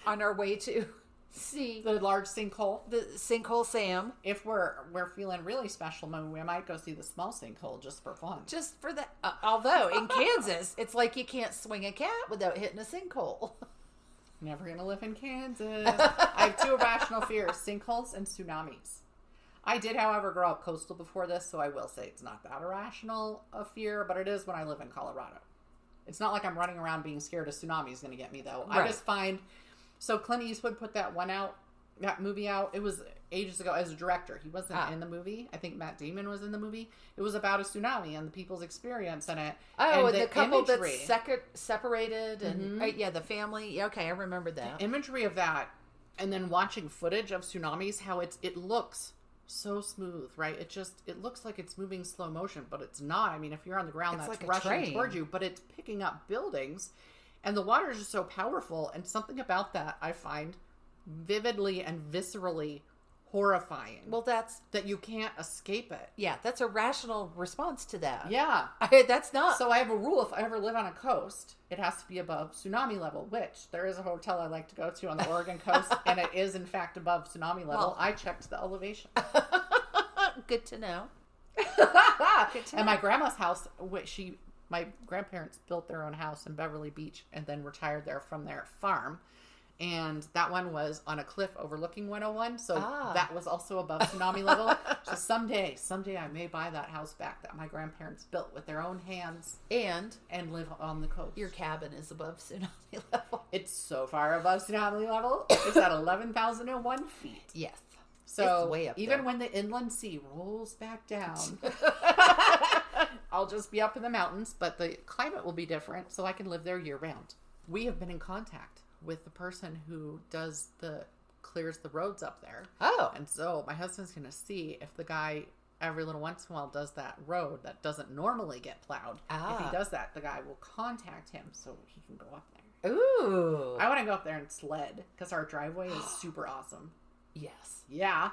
on our way to see the large sinkhole. The Sinkhole Sam. If we're feeling really special, maybe we might go see the small sinkhole just for fun. Just for that. Although in Kansas, it's like you can't swing a cat without hitting a sinkhole. Never gonna live in Kansas. I have two irrational fears: sinkholes and tsunamis. I did, however, grow up coastal before this, so I will say it's not that irrational a fear, but it is when I live in Colorado. It's not like I'm running around being scared a tsunami is going to get me, though. Right. I just find... So Clint Eastwood put that movie out. It was ages ago as a director. He wasn't in the movie. I think Matt Damon was in the movie. It was about a tsunami and the people's experience in it. Oh, and the couple imagery. That's separated and the family. Okay, I remember that. The imagery of that, and then watching footage of tsunamis, how it looks so smooth, right? It looks like it's moving slow motion, but it's not. I mean, if you're on the ground, that's like rushing towards you, but it's picking up buildings, and the water is just so powerful. And something about that I find vividly and viscerally horrifying. Well, that's that you can't escape it. Yeah, that's a rational response to that. Yeah, that's not. So I have a rule: if I ever live on a coast, it has to be above tsunami level. Which there is a hotel I like to go to on the Oregon coast, and it is in fact above tsunami level. Well, I checked the elevation. Good to know. And my grandma's house, my grandparents built their own house in Beverly Beach, and then retired there from their farm. And that one was on a cliff overlooking 101, so that was also above tsunami level. So someday I may buy that house back that my grandparents built with their own hands and live on the coast. Your cabin is above tsunami level. It's so far above tsunami level. It's at 11,001 feet. Yes. So it's way up even there. when the inland sea rolls back down, I'll just be up in the mountains, but the climate will be different, so I can live there year round. We have been in contact with the person who clears the roads up there. Oh. And so my husband's going to see if the guy every little once in a while does that road that doesn't normally get plowed. If he does that, the guy will contact him so he can go up there. Ooh. I want to go up there and sled because our driveway is super awesome. Yes. Yeah.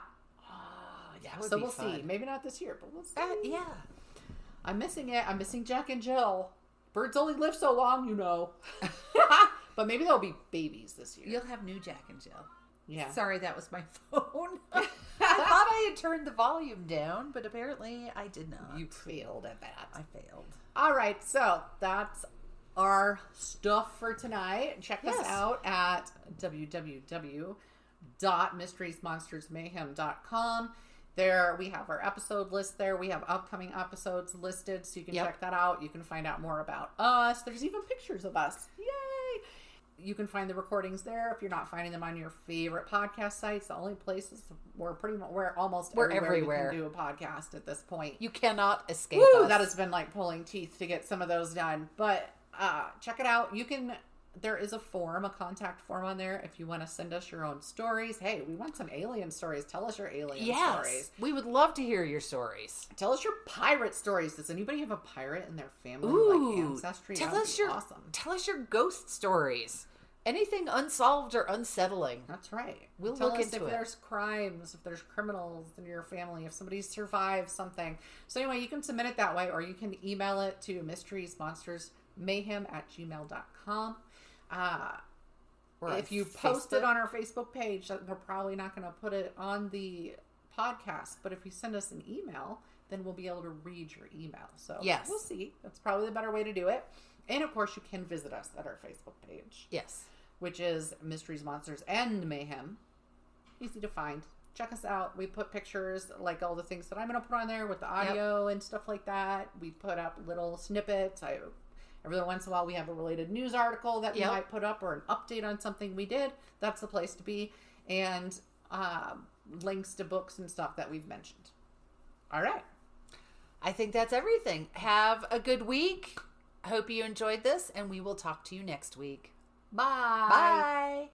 Yeah. So we'll see. Maybe not this year, but we'll see. Yeah. I'm missing it. I'm missing Jack and Jill. Birds only live so long, you know. But maybe they'll be babies this year. You'll have new Jack and Jill. Yeah. Sorry, that was my phone. I thought I had turned the volume down, but apparently I did not. You failed at that. I failed. All right, so that's our stuff for tonight. Check us out at www.mysteriesmonstersmayhem.com. There we have our episode list there. We have upcoming episodes listed, so you can check that out. You can find out more about us. There's even pictures of us. Yay! You can find the recordings there if you're not finding them on your favorite podcast sites. The only places we're almost everywhere. You can do a podcast at this point. You cannot escape us. That has been like pulling teeth to get some of those done. But check it out. There is a contact form on there if you want to send us your own stories. Hey, we want some alien stories. Tell us your alien stories. We would love to hear your stories. Tell us your pirate stories. Does anybody have a pirate in their family ancestry? Tell us your ghost stories. Anything unsolved or unsettling. That's right. We'll Tell look us into if it. There's crimes, if there's criminals in your family, if somebody survived something. So anyway, you can submit it that way, or you can email it to mysteriesmonstersmayhem@gmail.com. If you post it on our Facebook page, we're probably not going to put it on the podcast, but if you send us an email, then we'll be able to read your email. So we'll see. That's probably the better way to do it. And of course, you can visit us at our Facebook page. Yes. Which is Mysteries, Monsters, and Mayhem. Easy to find. Check us out. We put pictures, like all the things that I'm going to put on there with the audio and stuff like that. We put up little snippets. Every once in a while, we have a related news article that we might put up, or an update on something we did. That's the place to be. And links to books and stuff that we've mentioned. All right. I think that's everything. Have a good week. I hope you enjoyed this, and we will talk to you next week. Bye. Bye.